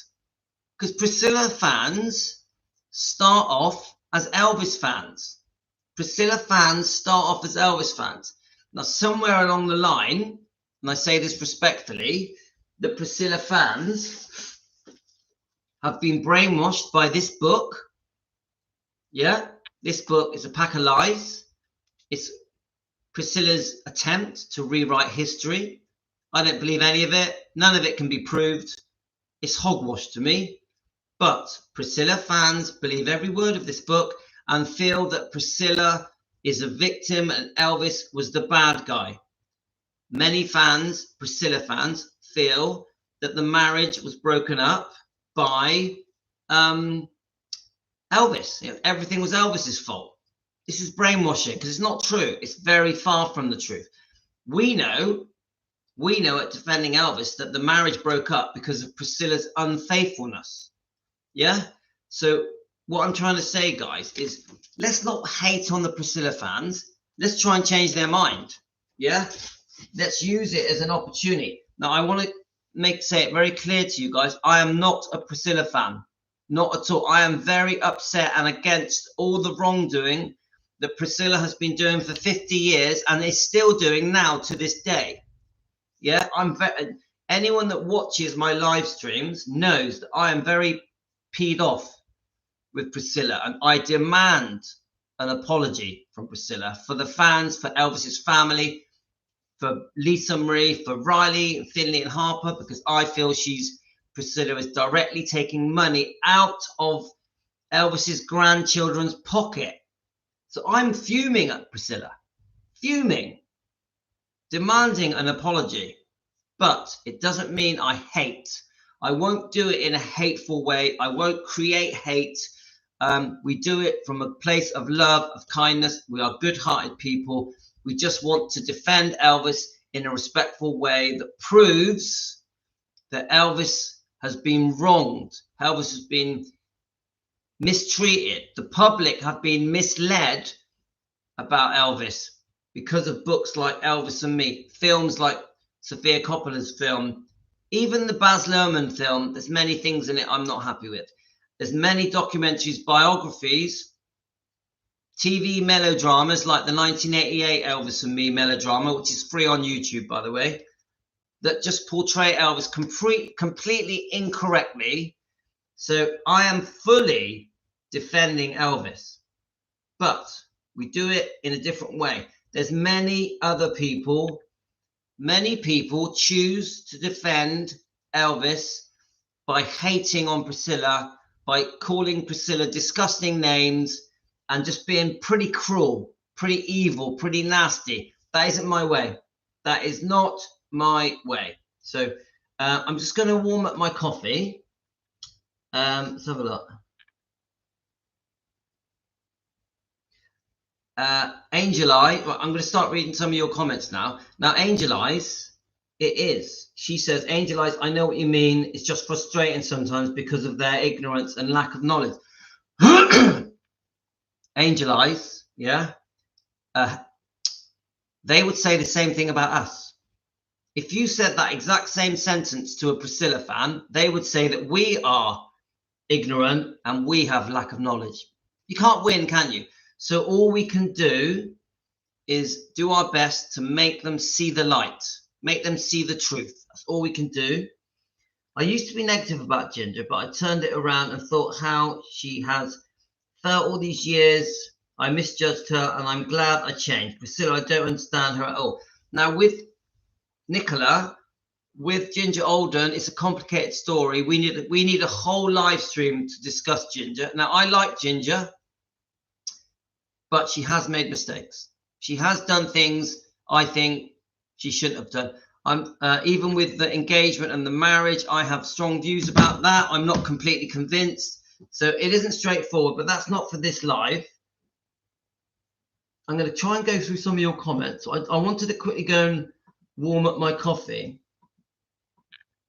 Because Priscilla fans start off as Elvis fans. Priscilla fans start off as Elvis fans. Now, somewhere along the line, and I say this respectfully, the Priscilla fans have been brainwashed by this book. Yeah, this book is a pack of lies. It's Priscilla's attempt to rewrite history. I don't believe any of it. None of it can be proved. It's hogwash to me. But Priscilla fans believe every word of this book and feel that Priscilla is a victim and Elvis was the bad guy. Many fans, Priscilla fans, feel that the marriage was broken up by Elvis. You know, everything was Elvis's fault. This is brainwashing because it's not true. It's very far from the truth. We know at Defending Elvis that the marriage broke up because of Priscilla's unfaithfulness. Yeah. So what I'm trying to say, guys, is let's not hate on the Priscilla fans. Let's try and change their mind. Yeah. Let's use it as an opportunity. Now, I want to say it very clear to you guys. I am not a Priscilla fan. Not at all. I am very upset and against all the wrongdoing that Priscilla has been doing for 50 years and is still doing now to this day. Yeah. Anyone that watches my live streams knows that I am very peed off with Priscilla, and I demand an apology from Priscilla for the fans, for Elvis's family, for Lisa Marie, for Riley, Finley and Harper, because I feel Priscilla is directly taking money out of Elvis's grandchildren's pocket. So I'm fuming at Priscilla, fuming, demanding an apology. But it doesn't mean I hate. I won't do it in a hateful way. I won't create hate. We do it from a place of love, of kindness. We are good-hearted people. We just want to defend Elvis in a respectful way that proves that Elvis has been wronged. Elvis has been mistreated. The public have been misled about Elvis because of books like Elvis and Me, films like Sofia Coppola's film, even the Baz Luhrmann film. There's many things in it I'm not happy with. There's many documentaries, biographies, TV melodramas like the 1988 Elvis and Me melodrama, which is free on YouTube, by the way, that just portray Elvis completely incorrectly. So I am fully defending Elvis, but we do it in a different way. There's many other people. Many people choose to defend Elvis by hating on Priscilla, by calling Priscilla disgusting names, and just being pretty cruel, pretty evil, pretty nasty. That isn't my way. That is not my way. So I'm just going to warm up my coffee. Let's have a look. Angel Eye, well, I'm going to start reading some of your comments now. Now, Angel Eyes, it is. She says, Angel Eyes, I know what you mean. It's just frustrating sometimes because of their ignorance and lack of knowledge. Angel Eyes, yeah. They would say the same thing about us. If you said that exact same sentence to a Priscilla fan, they would say that we are ignorant and we have lack of knowledge. You can't win, can you? So all we can do is do our best to make them see the light, make them see the truth. That's all we can do. I used to be negative about Ginger, but I turned it around and thought how she has felt all these years. I misjudged her and I'm glad I changed. Priscilla, I don't understand her at all. Now with Nicola, with Ginger Alden, it's a complicated story. We need a whole live stream to discuss Ginger. Now I like Ginger, but she has made mistakes. She has done things I think she shouldn't have done. Even with the engagement and the marriage, I have strong views about that. I'm not completely convinced. So it isn't straightforward, but that's not for this live. I'm going to try and go through some of your comments. I wanted to quickly go and warm up my coffee.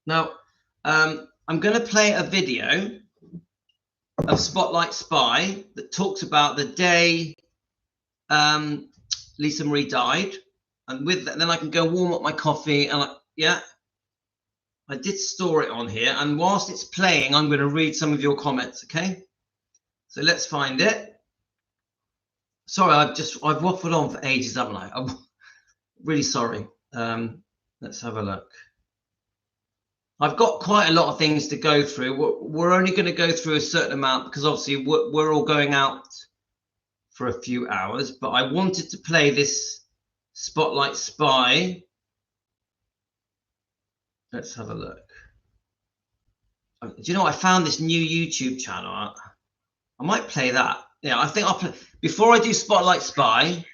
Now, I'm going to play a video of Spotlight Spy that talks about the day Lisa Marie died, and with that, then I can go warm up my coffee. And I did store it on here, and whilst it's playing, I'm going to read some of your comments. Okay, so let's find it. Sorry, I've waffled on for ages, haven't I? I'm really sorry. Let's have a look. I've got quite a lot of things to go through. We're only going to go through a certain amount because obviously we're all going out for a few hours, but I wanted to play this Spotlight Spy. Let's have a look. Do you know, I found this new YouTube channel. I might play that. Yeah, I think I'll play before I do Spotlight Spy.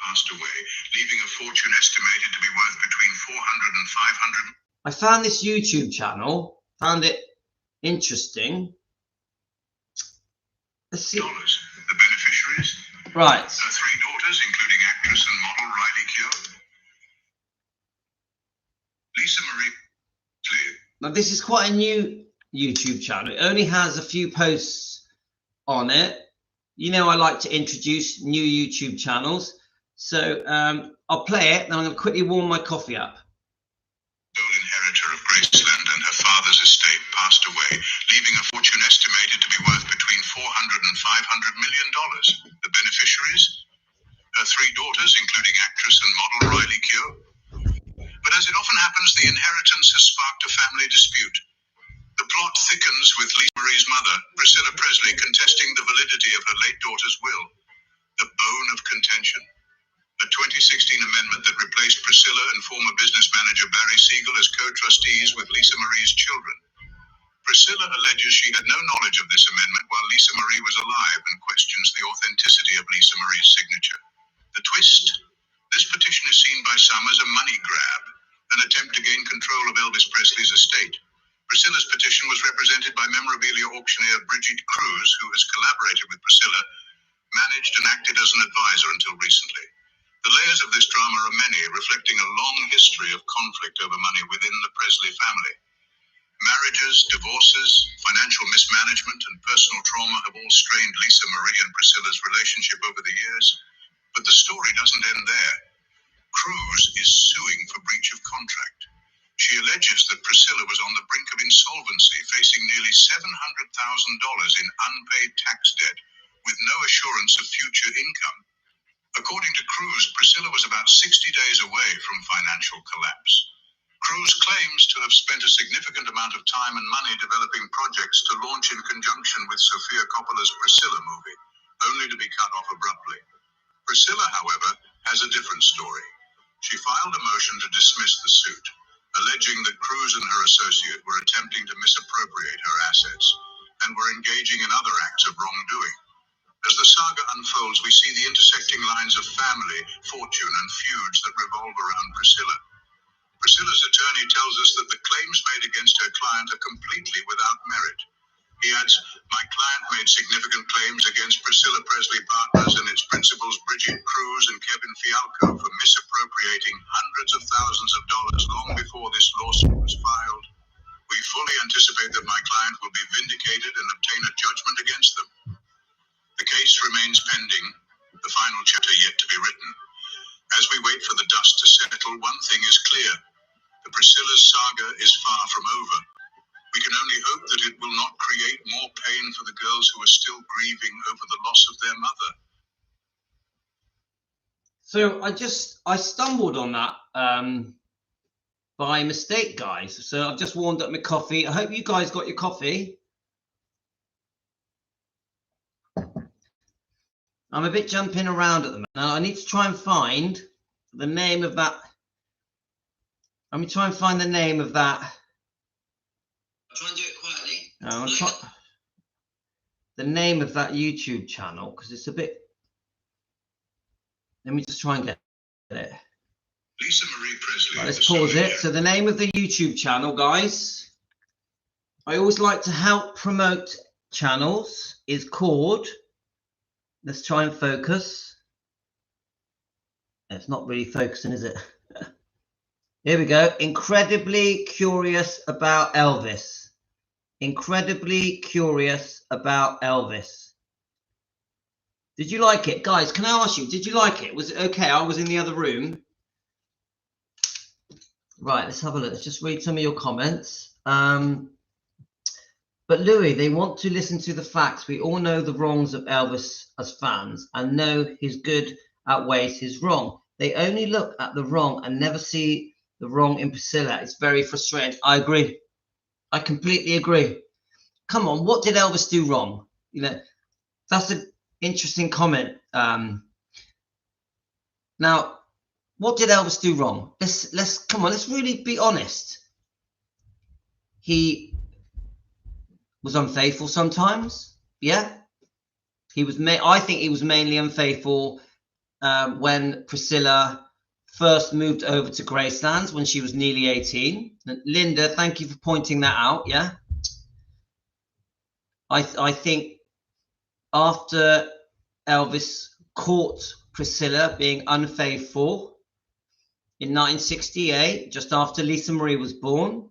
Passed away, leaving a fortune estimated to be worth between 400 and 500. I found this YouTube channel, found it interesting. Let's see. Dollars. The beneficiaries. Right. Her 3 daughters, including actress and model Riley Keough. Lisa Marie. Now, this is quite a new YouTube channel. It only has a few posts on it. You know, I like to introduce new YouTube channels. So I'll play it, and I'm going to quickly warm my coffee up. Sole inheritor of Graceland and her father's estate passed away, leaving a fortune estimated to be worth between $400 and $500 million. The beneficiaries? Her 3 daughters, including actress and model Riley Keough. But as it often happens, the inheritance has sparked a family dispute. The plot thickens with Lisa Marie's mother, Priscilla Presley, contesting the validity of her late daughter's will. The bone of contention. A 2016 amendment that replaced Priscilla and former business manager Barry Siegel as co-trustees with Lisa Marie's children. Priscilla alleges she had no knowledge of this amendment while Lisa Marie was alive and questions the authenticity of Lisa Marie's signature. The twist? This petition is seen by some as a money grab, an attempt to gain control of Elvis Presley's estate. Priscilla's petition was represented by memorabilia auctioneer Bridget Cruz, who has collaborated with Priscilla, managed and acted as an advisor until recently. The layers of this drama are many, reflecting a long history of conflict over money within the Presley family. Marriages, divorces, financial mismanagement, and personal trauma have all strained Lisa Marie and Priscilla's relationship over the years. But the story doesn't end there. Cruz is suing for breach of contract. She alleges that Priscilla was on the brink of insolvency, facing nearly $700,000 in unpaid tax debt, with no assurance of future income. According to Cruz, Priscilla was about 60 days away from financial collapse. Cruz claims to have spent a significant amount of time and money developing projects to launch in conjunction with Sofia Coppola's Priscilla movie, only to be cut off abruptly. Priscilla, however, has a different story. She filed a motion to dismiss the suit, alleging that Cruz and her associate were attempting to misappropriate her assets and were engaging in other acts of wrongdoing. As the saga unfolds, we see the intersecting lines of family, fortune, and feuds that revolve around Priscilla. Priscilla's attorney tells us that the claims made against her client are completely without merit. He adds, "My client made significant claims against Priscilla Presley Partners and its principals Bridget Cruz and Kevin Fialco for misappropriating hundreds of thousands of dollars long before this lawsuit was filed. We fully anticipate that my client will be vindicated and obtain a judgment against them." The case remains pending, the final chapter yet to be written. As we wait for the dust to settle, one thing is clear. The Priscilla's saga is far from over. We can only hope that it will not create more pain for the girls who are still grieving over the loss of their mother. So I stumbled on that by mistake, guys. So I've just warmed up my coffee. I hope you guys got your coffee. I'm a bit jumping around at the moment. Now I need to try and find the name of that. Let me try and find the name of that. I'll try and do it quietly. I'm try the name of that YouTube channel because it's a bit. Let me just try and get it. Lisa Marie Presley. Right, let's pause it. So the name of the YouTube channel, guys. I always like to help promote channels. Is called. Let's try and focus. It's not really focusing, is it? Here we go. Incredibly curious about Elvis. Incredibly curious about Elvis. Did you like it? Guys, can I ask you, did you like it? Was it okay? I was in the other room. Right, let's have a look. Let's just read some of your comments. But Louis, they want to listen to the facts. We all know the wrongs of Elvis as fans and know his good outweighs his wrong. They only look at the wrong and never see the wrong in Priscilla. It's very frustrating. I agree. I completely agree. Come on, what did Elvis do wrong? You know, that's an interesting comment. Now, what did Elvis do wrong? Let's come on. Let's really be honest. He was unfaithful sometimes. Yeah, he was. I think he was mainly unfaithful when Priscilla first moved over to Gracelands when she was nearly 18. Linda, thank you for pointing that out. Yeah, I think after Elvis caught Priscilla being unfaithful in 1968, just after Lisa Marie was born,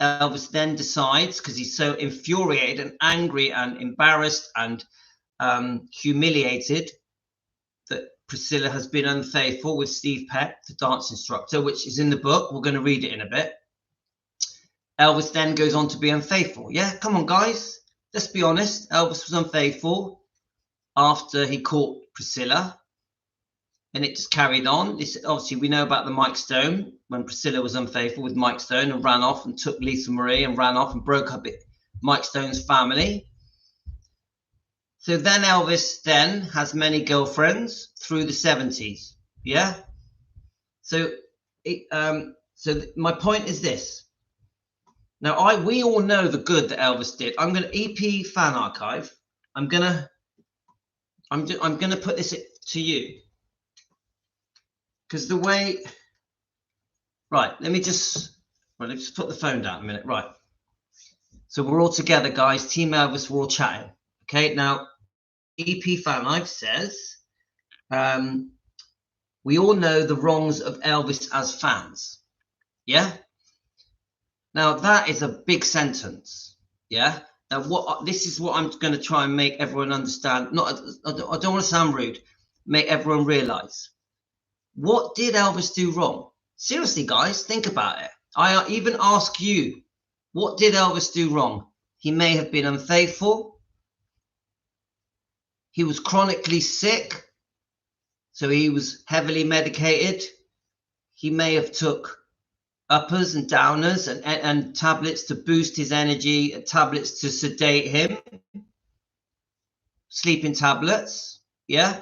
Elvis then decides, because he's so infuriated and angry and embarrassed and humiliated that Priscilla has been unfaithful with Steve Peck, the dance instructor, which is in the book. We're going to read it in a bit. Elvis then goes on to be unfaithful. Yeah, come on, guys. Let's be honest. Elvis was unfaithful after he caught Priscilla. And it just carried on. This, obviously, we know about the Mike Stone, when Priscilla was unfaithful with Mike Stone and ran off and took Lisa Marie and ran off and broke up Mike Stone's family. So then Elvis then has many girlfriends through the 70s. Yeah. So my point is this. Now we all know the good that Elvis did. I'm going to EP fan archive. I'm gonna put this to you, because the way. Right. Let me just put the phone down a minute. Right. So we're all together, guys. Team Elvis. We're all chatting. Okay. Now, EP fan archive says, we all know the wrongs of Elvis as fans. Yeah. Now that is a big sentence. Yeah. Now this is what I'm going to try and make everyone understand. I don't want to sound rude. Make everyone realize. What did Elvis do wrong? Seriously, guys, think about it. I even ask you, what did Elvis do wrong? He may have been unfaithful. He was chronically sick, so he was heavily medicated. He may have took uppers and downers and tablets to boost his energy, tablets to sedate him, sleeping tablets. Yeah.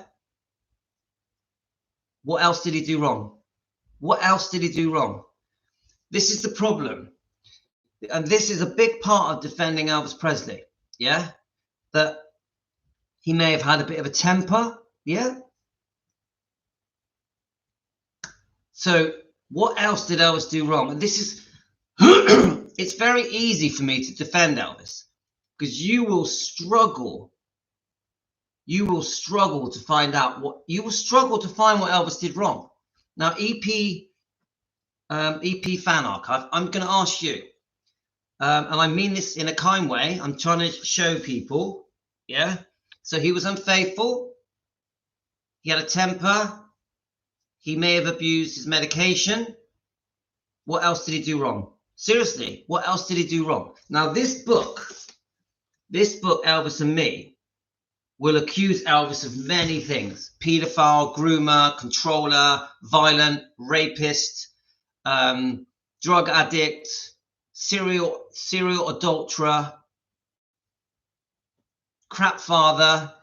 What else did he do wrong? What else did he do wrong? This is the problem. And this is a big part of defending Elvis Presley. Yeah. That he may have had a bit of a temper. Yeah. So what else did Elvis do wrong? And this is, it's very easy for me to defend Elvis, because you will struggle. You will struggle to find out what Elvis did wrong. Now, EP fan archive, I'm going to ask you, and I mean this in a kind way. I'm trying to show people. Yeah. So he was unfaithful. He had a temper. He may have abused his medication. What else did he do wrong? Seriously, what else did he do wrong? Now, this book, Elvis and Me, will accuse Elvis of many things: pedophile, groomer, controller, violent, rapist, drug addict, serial adulterer, crap father.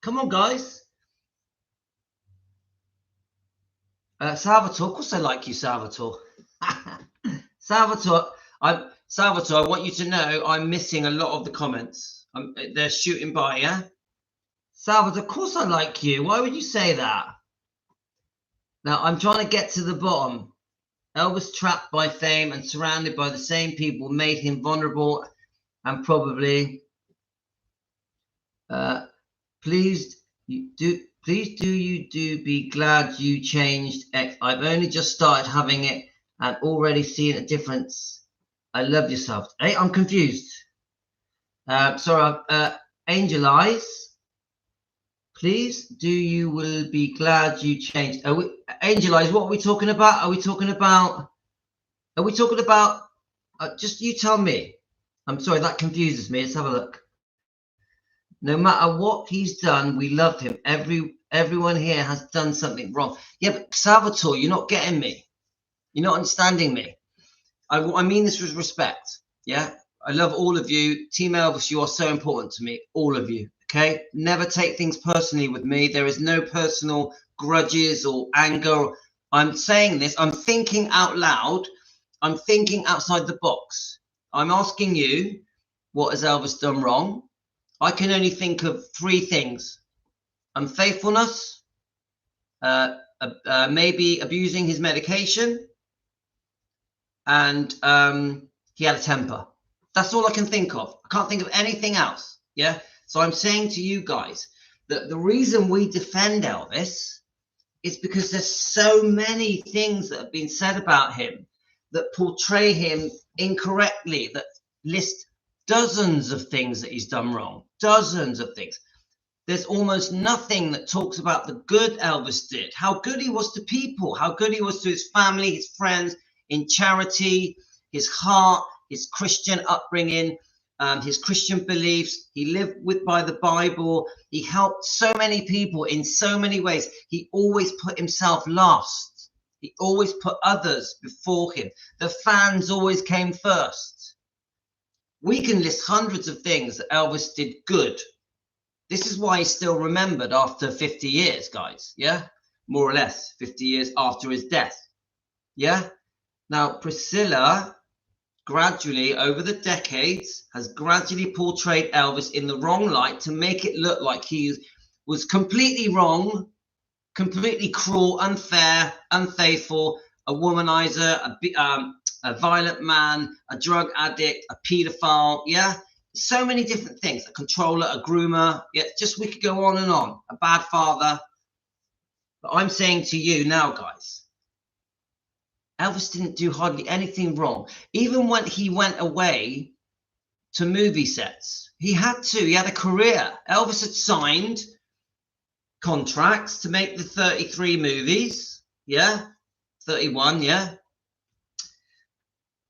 Come on, guys. Salvatore, of course I like you, Salvatore. Salvatore, I want you to know I'm missing a lot of the comments. They're shooting by, yeah? Salvatore, of course I like you. Why would you say that? Now, I'm trying to get to the bottom. Elvis, trapped by fame and surrounded by the same people, made him vulnerable and probably... Please be glad you changed X. I've only just started having it and already seen a difference. I love yourself. Hey, I'm confused. Sorry, Angel Eyes. Please you will be glad you changed. Angel Eyes, what are we talking about? Are we talking about just you tell me. I'm sorry, that confuses me. Let's have a look. No matter what he's done, we love him. Everyone here has done something wrong. Yeah, but Salvatore, you're not getting me. You're not understanding me. I mean this with respect. Yeah, I love all of you. Team Elvis, you are so important to me. All of you. Okay, never take things personally with me. There is no personal grudges or anger. I'm saying this. I'm thinking out loud. I'm thinking outside the box. I'm asking you, what has Elvis done wrong? I can only think of three things: unfaithfulness, maybe abusing his medication, and he had a temper. That's all I can think of. I can't think of anything else. Yeah. So I'm saying to you guys that the reason we defend Elvis is because there's so many things that have been said about him that portray him incorrectly, that list dozens of things that he's done wrong. Dozens of things. There's almost nothing that talks about the good Elvis did, how good he was to people, how good he was to his family, his friends, in charity, his heart, his Christian upbringing, his Christian beliefs. He lived by the Bible. He helped so many people in so many ways. He always put himself last. He always put others before him. The fans always came first. We can list hundreds of things that Elvis did good. This is why he's still remembered after 50 years, guys. Yeah, more or less 50 years after his death. Yeah. Now, Priscilla gradually, over the decades, has gradually portrayed Elvis in the wrong light to make it look like he was completely wrong, completely cruel, unfair, unfaithful, a womanizer, a violent man, a drug addict, a pedophile. Yeah, so many different things. A controller, a groomer. Yeah, just we could go on and on. A bad father. But I'm saying to you now, guys, Elvis didn't do hardly anything wrong. Even when he went away to movie sets, he had to. He had a career. Elvis had signed contracts to make the 33 movies. Yeah, 31. Yeah.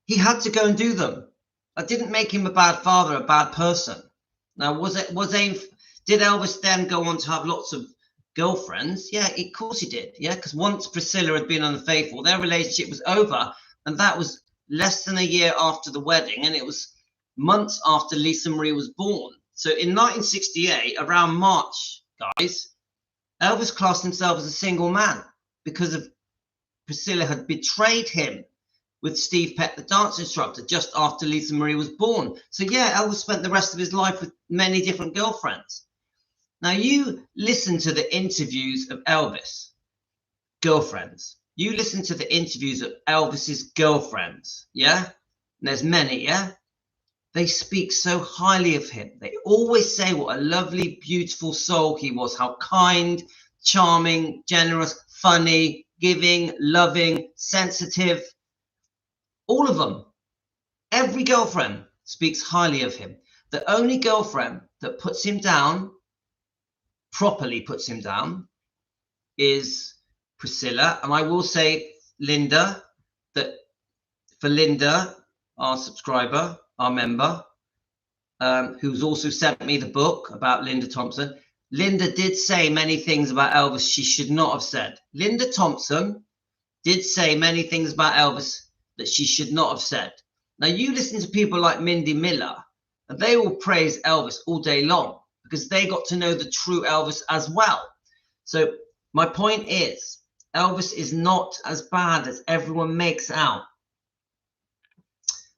He had to go and do them. That didn't make him a bad father, a bad person. Now, did Elvis then go on to have lots of girlfriends? Yeah, of course he did. Yeah, because once Priscilla had been unfaithful, their relationship was over, and that was less than a year after the wedding, and it was months after Lisa Marie was born. So in 1968, around March, guys, Elvis classed himself as a single man because of Priscilla had betrayed him with Steve Peck, the dance instructor, just after Lisa Marie was born. So yeah, Elvis spent the rest of his life with many different girlfriends. Now you listen to the interviews of Elvis, girlfriends. You listen to the interviews of Elvis's girlfriends, yeah? And there's many, yeah? They speak so highly of him. They always say what a lovely, beautiful soul he was, how kind, charming, generous, funny, giving, loving, sensitive. All of them. Every girlfriend speaks highly of him. The only girlfriend that puts him down, properly puts him down, is Priscilla. And I will say Linda, that for Linda, our subscriber, our member, who's also sent me the book about Linda Thompson. Linda did say many things about Elvis she should not have said. Linda Thompson did say many things about Elvis that she should not have said. Now, you listen to people like Mindy Miller, and they will praise Elvis all day long because they got to know the true Elvis as well. So my point is, Elvis is not as bad as everyone makes out.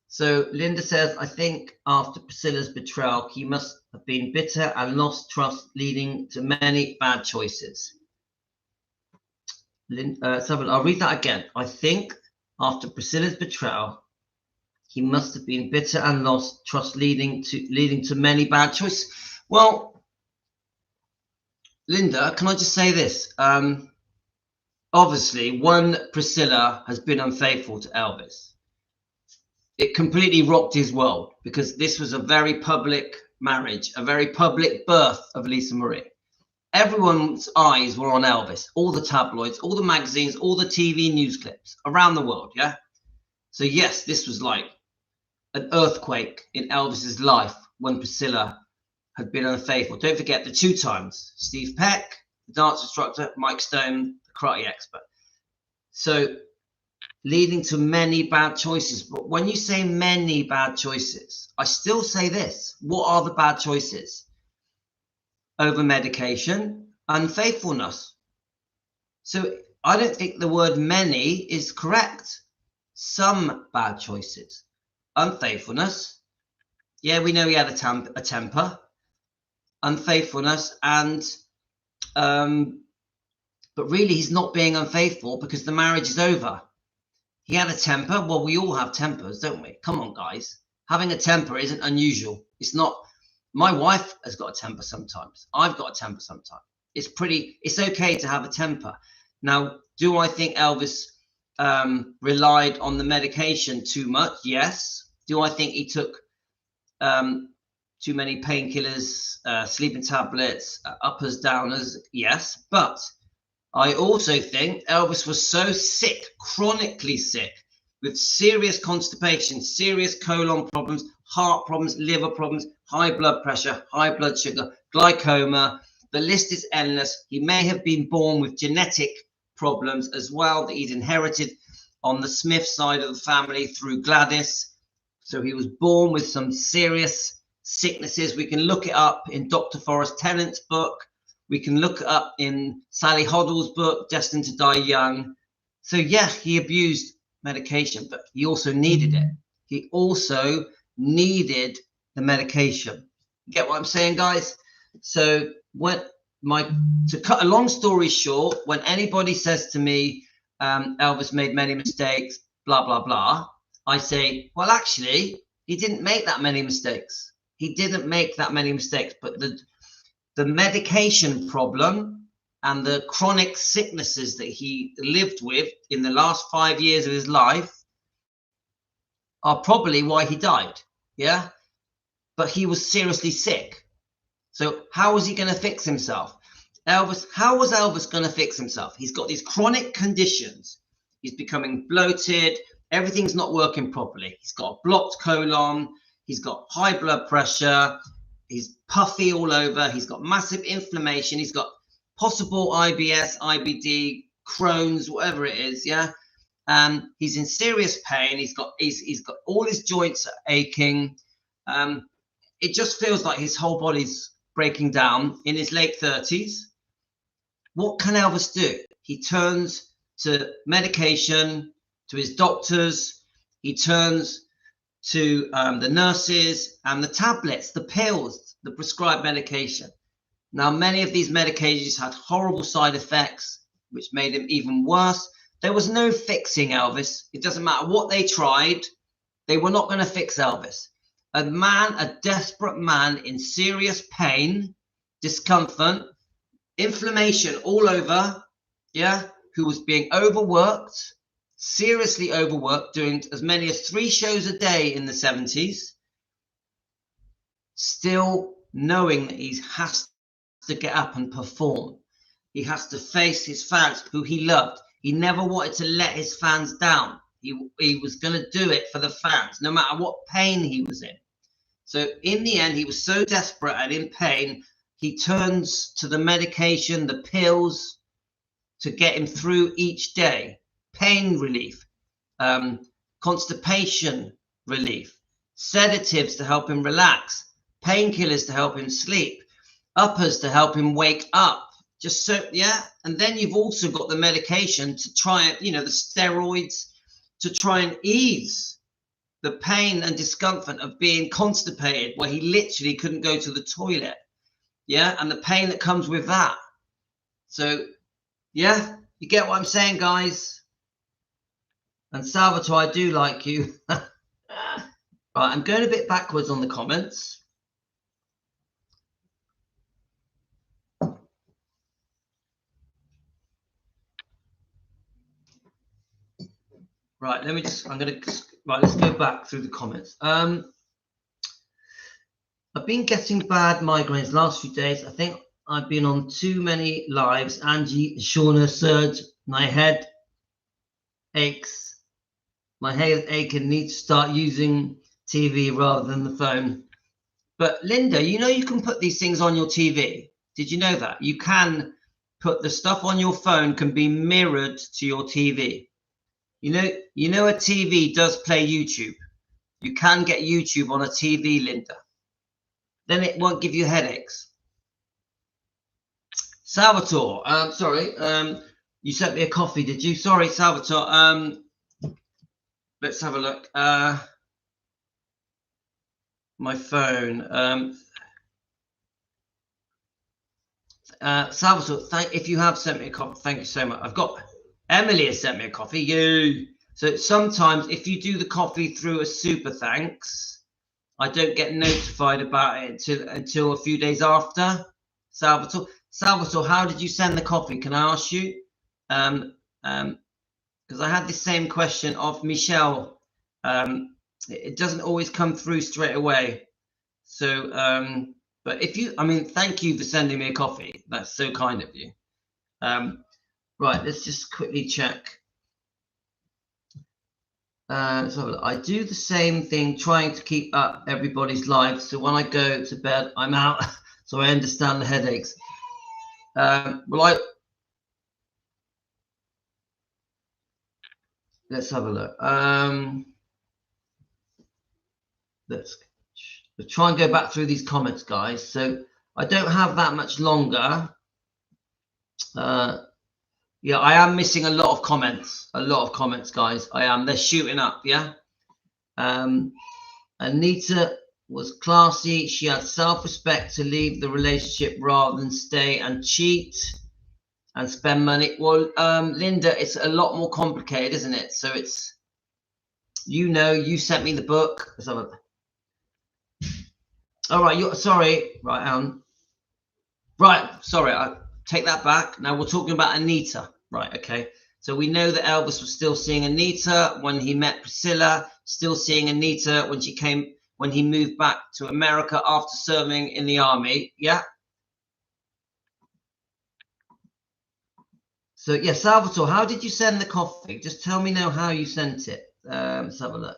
So Linda says, I think after Priscilla's betrayal, he must have been bitter and lost trust, leading to many bad choices. So I'll read that again. I think after Priscilla's betrayal, he must have been bitter and lost trust, leading to many bad choices. Well, Linda, can I just say this? Obviously, when Priscilla has been unfaithful to Elvis, it completely rocked his world because this was a very public marriage, a very public birth of Lisa Marie. Everyone's eyes were on Elvis, all the tabloids, all the magazines, all the TV news clips around the world, yeah? So yes, this was like an earthquake in Elvis's life when Priscilla had been unfaithful. Don't forget the 2 times, Steve Peck, the dance instructor, Mike Stone, the karate expert. So leading to many bad choices. But when you say many bad choices, I still say this. What are the bad choices? Over medication, unfaithfulness. So I don't think the word many is correct. Some bad choices. Unfaithfulness. Yeah, we know he had a temper. Unfaithfulness and but really he's not being unfaithful because the marriage is over. He had a temper. Well, we all have tempers, don't we? Come on, guys. Having a temper isn't unusual. It's not. My wife has got a temper sometimes. I've got a temper sometimes. It's okay to have a temper. Now, do I think Elvis relied on the medication too much? Yes. Do I think he took too many painkillers, sleeping tablets, uppers, downers? Yes. But I also think Elvis was so sick, chronically sick, with serious constipation, serious colon problems, heart problems, liver problems, high blood pressure, high blood sugar, glaucoma. The list is endless. He may have been born with genetic problems as well that he'd inherited on the Smith side of the family through Gladys. So he was born with some serious sicknesses. We can look it up in Dr. Forrest Tennant's book. We can look it up in Sally Hoddle's book, Destined to Die Young. So yeah, he abused medication, but he also needed it. He also needed the medication. Get what I'm saying, guys? So to cut a long story short, when anybody says to me, Elvis made many mistakes, blah, blah, blah, I say, well, actually, he didn't make that many mistakes. He didn't make that many mistakes, but the medication problem and the chronic sicknesses that he lived with in the last 5 years of his life are probably why he died. Yeah. But he was seriously sick. So how was he going to fix himself? How was Elvis going to fix himself? He's got these chronic conditions. He's becoming bloated. Everything's not working properly. He's got a blocked colon. He's got high blood pressure. He's puffy all over. He's got massive inflammation. He's got possible IBS, IBD, Crohn's, whatever it is. Yeah. He's in serious pain. He's got all his joints are aching. It just feels like his whole body's breaking down in his late 30s. What can Elvis do? He turns to medication, to his doctors. He turns to the nurses and the tablets, the pills, the prescribed medication. Now, many of these medications had horrible side effects, which made him even worse. There was no fixing Elvis. It doesn't matter what they tried. They were not going to fix Elvis. A desperate man in serious pain, discomfort, inflammation all over, yeah, who was being overworked, seriously overworked, doing as many as 3 shows a day in the 70s, still knowing that he has to get up and perform. He has to face his fans who he loved. He never wanted to let his fans down. He was going to do it for the fans, no matter what pain he was in. So in the end, he was so desperate and in pain, he turns to the medication, the pills, to get him through each day. Pain relief, constipation relief, sedatives to help him relax, painkillers to help him sleep, uppers to help him wake up. Just so, yeah. And then you've also got the medication to try, the steroids to try and ease the pain and discomfort of being constipated, where he literally couldn't go to the toilet. Yeah. And the pain that comes with that. So, yeah, you get what I'm saying, guys. And Salvatore, I do like you. Right, I'm going a bit backwards on the comments. Right, let's go back through the comments. I've been getting bad migraines the last few days. I think I've been on too many lives. Angie, Shauna, Serge, my head aches. My head aching, need to start using TV rather than the phone. But Linda, you can put these things on your TV. Did you know that? You can put the stuff on your phone can be mirrored to your TV. A TV does play YouTube. You can get YouTube on a TV, Linda. Then it won't give you headaches. Salvatore, sorry, you sent me a coffee, did you? Sorry, Salvatore. Let's have a look. My phone. Salvatore, if you have sent me a coffee, thank you so much. I've got Emily has sent me a coffee. So sometimes if you do the coffee through a super thanks, I don't get notified about it until a few days after. Salvatore, how did you send the coffee? Can I ask you? Because I had the same question of Michelle. It doesn't always come through straight away. So, but thank you for sending me a coffee. That's so kind of you. Right, let's just quickly check. So I do the same thing, trying to keep up everybody's lives. So when I go to bed, I'm out. So I understand the headaches. Let's have a look. let's try and go back through these comments, guys. So I don't have that much longer. Yeah, I am missing a lot of comments. Guys. I am. They're shooting up. Yeah. Anita was classy. She had self-respect to leave the relationship rather than stay and cheat and spend money. Well, Linda, it's a lot more complicated, isn't it? So it's, you sent me the book. Let's have a... All right, you're sorry. Right, right, sorry, I take that back. Now we're talking about Anita. Right, okay. So we know that Elvis was still seeing Anita when he met Priscilla, still seeing Anita when he moved back to America after serving in the army. Yeah. So yeah, Salvatore, how did you send the coffee? Just tell me now how you sent it. Let's have a look.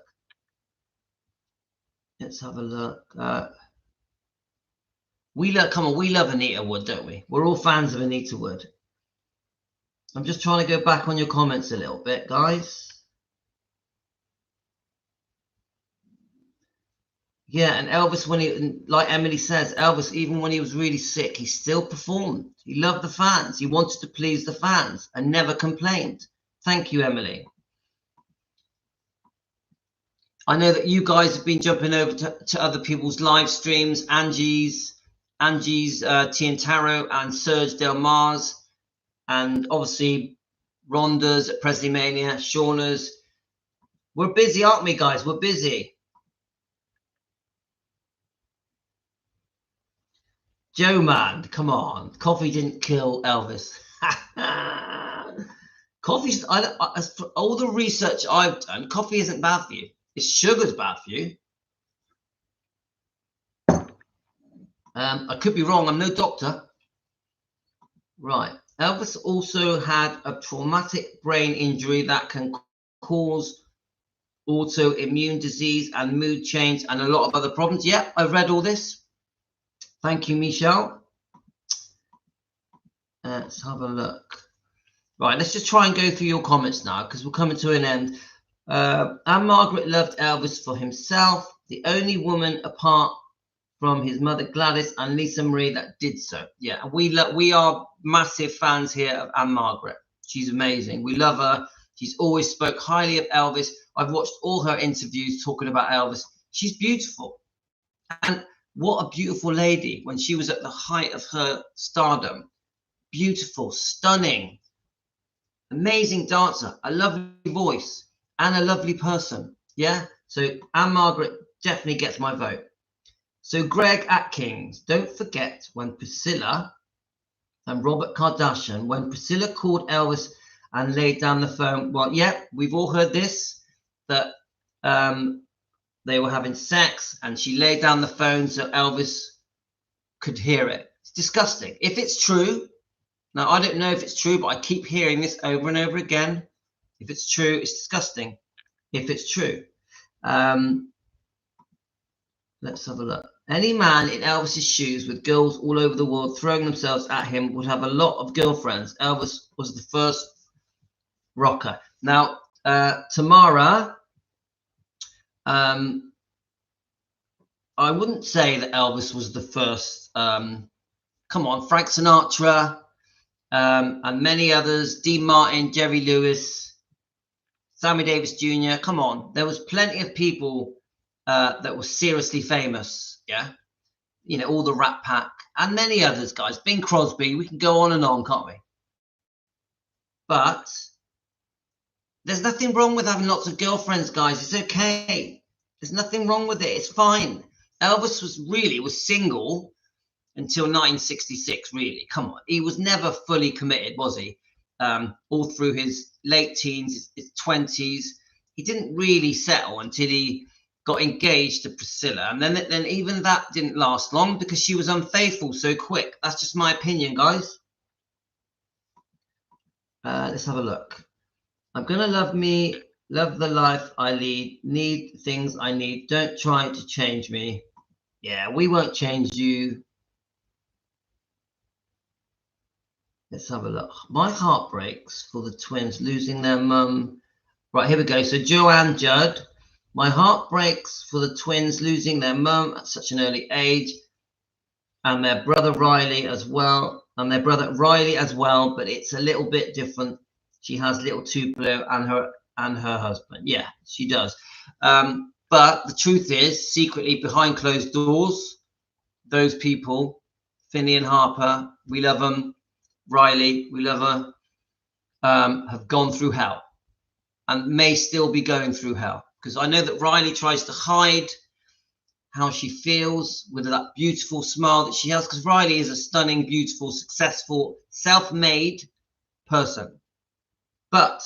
We love Anita Wood, don't we? We're all fans of Anita Wood. I'm just trying to go back on your comments a little bit, guys. Yeah, and Elvis, like Emily says, Elvis, even when he was really sick, he still performed. He loved the fans. He wanted to please the fans and never complained. Thank you, Emily. I know that you guys have been jumping over to other people's live streams, Angie's Tiantaro and Serge Del Mars, and obviously Rhonda's at Presley Mania, Shauna's. We're busy, aren't we, guys? We're busy. Joe, man, come on. Coffee didn't kill Elvis. Coffee's, for all the research I've done, coffee isn't bad for you. It's sugar's bad for you. I could be wrong. I'm no doctor. Right. Elvis also had a traumatic brain injury that can cause autoimmune disease and mood change and a lot of other problems. Yeah, I've read all this. Thank you, Michelle. Let's have a look. Right, let's just try and go through your comments now because we're coming to an end. Anne Margaret loved Elvis for himself, the only woman apart from his mother Gladys and Lisa Marie that did so. Yeah, we are massive fans here of Anne Margaret. She's amazing. We love her. She's always spoke highly of Elvis. I've watched all her interviews talking about Elvis. She's beautiful. And what a beautiful lady when she was at the height of her stardom. Beautiful, stunning, amazing dancer, a lovely voice, and a lovely person. Yeah, so Anne Margaret definitely gets my vote. So Greg Atkins, don't forget when Priscilla and Robert Kardashian, when Priscilla called Elvis and laid down the phone. Well, yeah, we've all heard this, that they were having sex and she laid down the phone so Elvis could hear it. It's disgusting. If it's true, now I don't know if it's true, but I keep hearing this over and over again. If it's true, it's disgusting. If it's true. Let's have a look. Any man in Elvis's shoes with girls all over the world throwing themselves at him would have a lot of girlfriends. Elvis was the first rocker. Now, Tamara, I wouldn't say that Elvis was the first. Come on, Frank Sinatra and many others, Dean Martin, Jerry Lewis, Sammy Davis Jr. Come on, there was plenty of people that were seriously famous. Yeah, you know, all the Rat Pack and many others, guys. Bing Crosby, we can go on and on, can't we? But there's nothing wrong with having lots of girlfriends, guys. It's okay. There's nothing wrong with it. It's fine. Elvis was single until 1966, really. Come on. He was never fully committed, was he? All through his late teens, his 20s. He didn't really settle until he got engaged to Priscilla. And then even that didn't last long because she was unfaithful so quick. That's just my opinion, guys. Let's have a look. I'm going to love the life I lead, need things I need. Don't try to change me. Yeah, we won't change you. Let's have a look. My heart breaks for the twins losing their mum. Right, here we go. So Joanne Judd. My heart breaks for the twins losing their mum at such an early age, and their brother Riley as well, but it's a little bit different. She has little Tupelo and her husband. Yeah, she does. But the truth is, secretly behind closed doors, those people, Finney and Harper, we love them. Riley, we love her, have gone through hell and may still be going through hell. Because I know that Riley tries to hide how she feels with that beautiful smile that she has, because Riley is a stunning, beautiful, successful, self-made person. But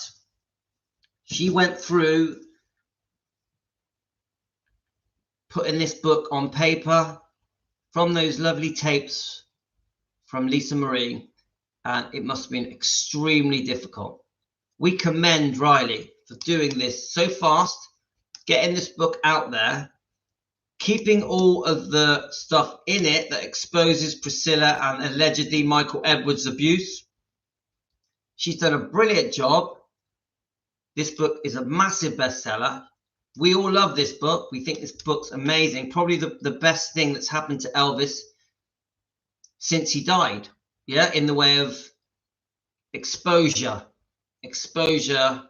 she went through putting this book on paper from those lovely tapes from Lisa Marie, and it must have been extremely difficult. We commend Riley for doing this so fast, getting this book out there, keeping all of the stuff in it that exposes Priscilla and allegedly Michael Edwards' abuse. She's done a brilliant job. This book is a massive bestseller. We all love this book. We think this book's amazing. Probably the best thing that's happened to Elvis since he died. Yeah, in the way of exposure. No,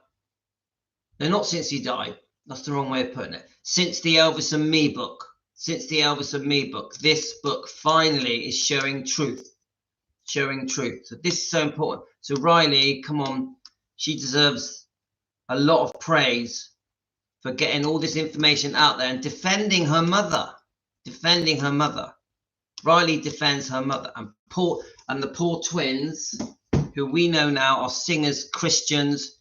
not since he died. That's the wrong way of putting it. Since the Elvis and Me book. This book finally is showing truth. So this is so important. So Riley, come on. She deserves a lot of praise for getting all this information out there and defending her mother. Riley defends her mother. And the poor twins, who we know now are singers, Christians,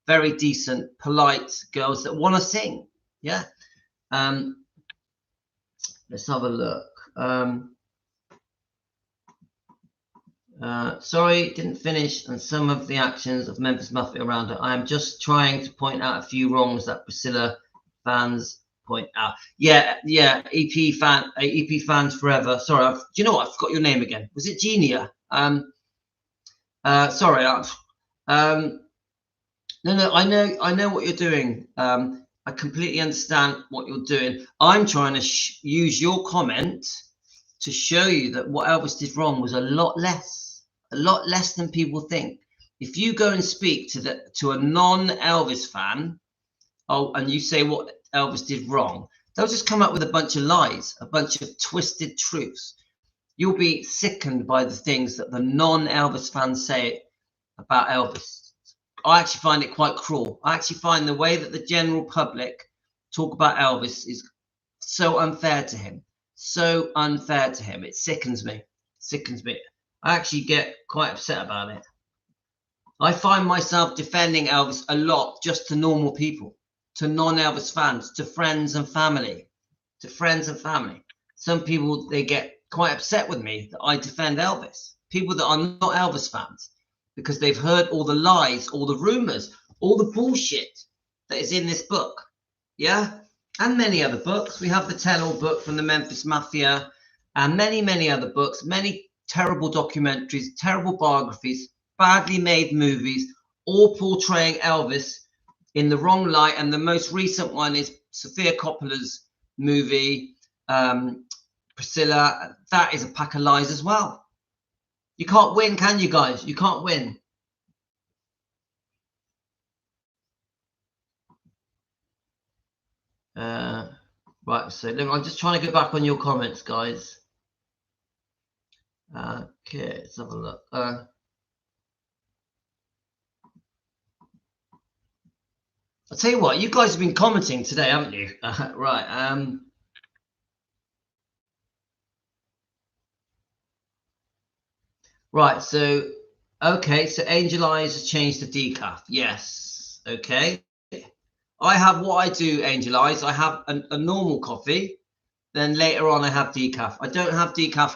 very decent, polite girls that want to sing. Yeah. Let's have a look. Sorry, didn't finish on some of the actions of Memphis Mafia around her. I am just trying to point out a few wrongs that Priscilla fans point out. Yeah, EP fans forever. Sorry, do you know what? I forgot your name again. Was it Genia? Sorry. No, I know what you're doing. I completely understand what you're doing. I'm trying to use your comment to show you that what Elvis did wrong was a lot less than people think. If you go and speak to a non-Elvis fan, and you say what Elvis did wrong, they'll just come up with a bunch of lies, a bunch of twisted truths. You'll be sickened by the things that the non-Elvis fans say about Elvis. I actually find it quite cruel. I actually find the way that the general public talk about Elvis is so unfair to him. It sickens me. I actually get quite upset about it. I find myself defending Elvis a lot just to normal people, to non-Elvis fans, to friends and family. Some people, they get quite upset with me that I defend Elvis. People that are not Elvis fans, because they've heard all the lies, all the rumors, all the bullshit that is in this book. Yeah? And many other books. We have the tell-all book from the Memphis Mafia, and many, many other books, many terrible documentaries, terrible biographies, badly made movies, all portraying Elvis in the wrong light. And the most recent one is Sofia Coppola's movie, Priscilla. That is a pack of lies as well. You can't win, can you guys? You can't win. Right, so I'm just trying to go back on your comments, guys. Okay, let's have a look. I'll tell you what, you guys have been commenting today, haven't you? Right. Right, so, okay, so Angel Eyes has changed to decaf. Yes, okay. I have what I do, Angel Eyes. I have a normal coffee. Then later on, I have decaf. I don't have decaf.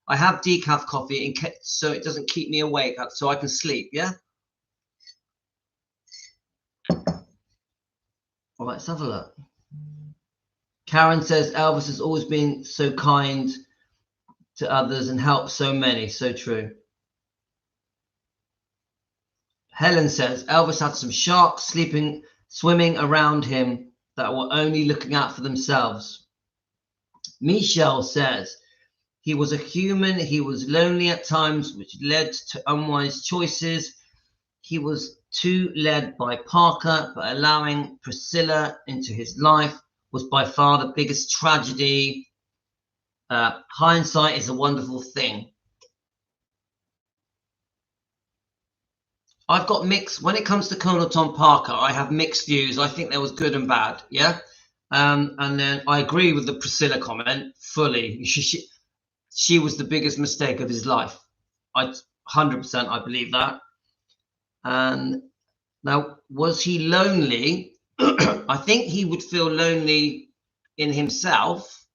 I have decaf coffee so it doesn't keep me awake, so I can sleep, yeah? All right, let's have a look. Karen says, Elvis has always been so kind to others and helped so many. So true. Helen says, Elvis had some sharks swimming around him that were only looking out for themselves. Michelle says, he was a human. He was lonely at times, which led to unwise choices. He was too led by Parker, but allowing Priscilla into his life was by far the biggest tragedy. Hindsight is a wonderful thing. I've got mixed, when it comes to Colonel Tom Parker, I have mixed views. I think there was good and bad, yeah? And then I agree with the Priscilla comment fully. She was the biggest mistake of his life. 100% I believe that. And now, was he lonely? I think he would feel lonely in himself,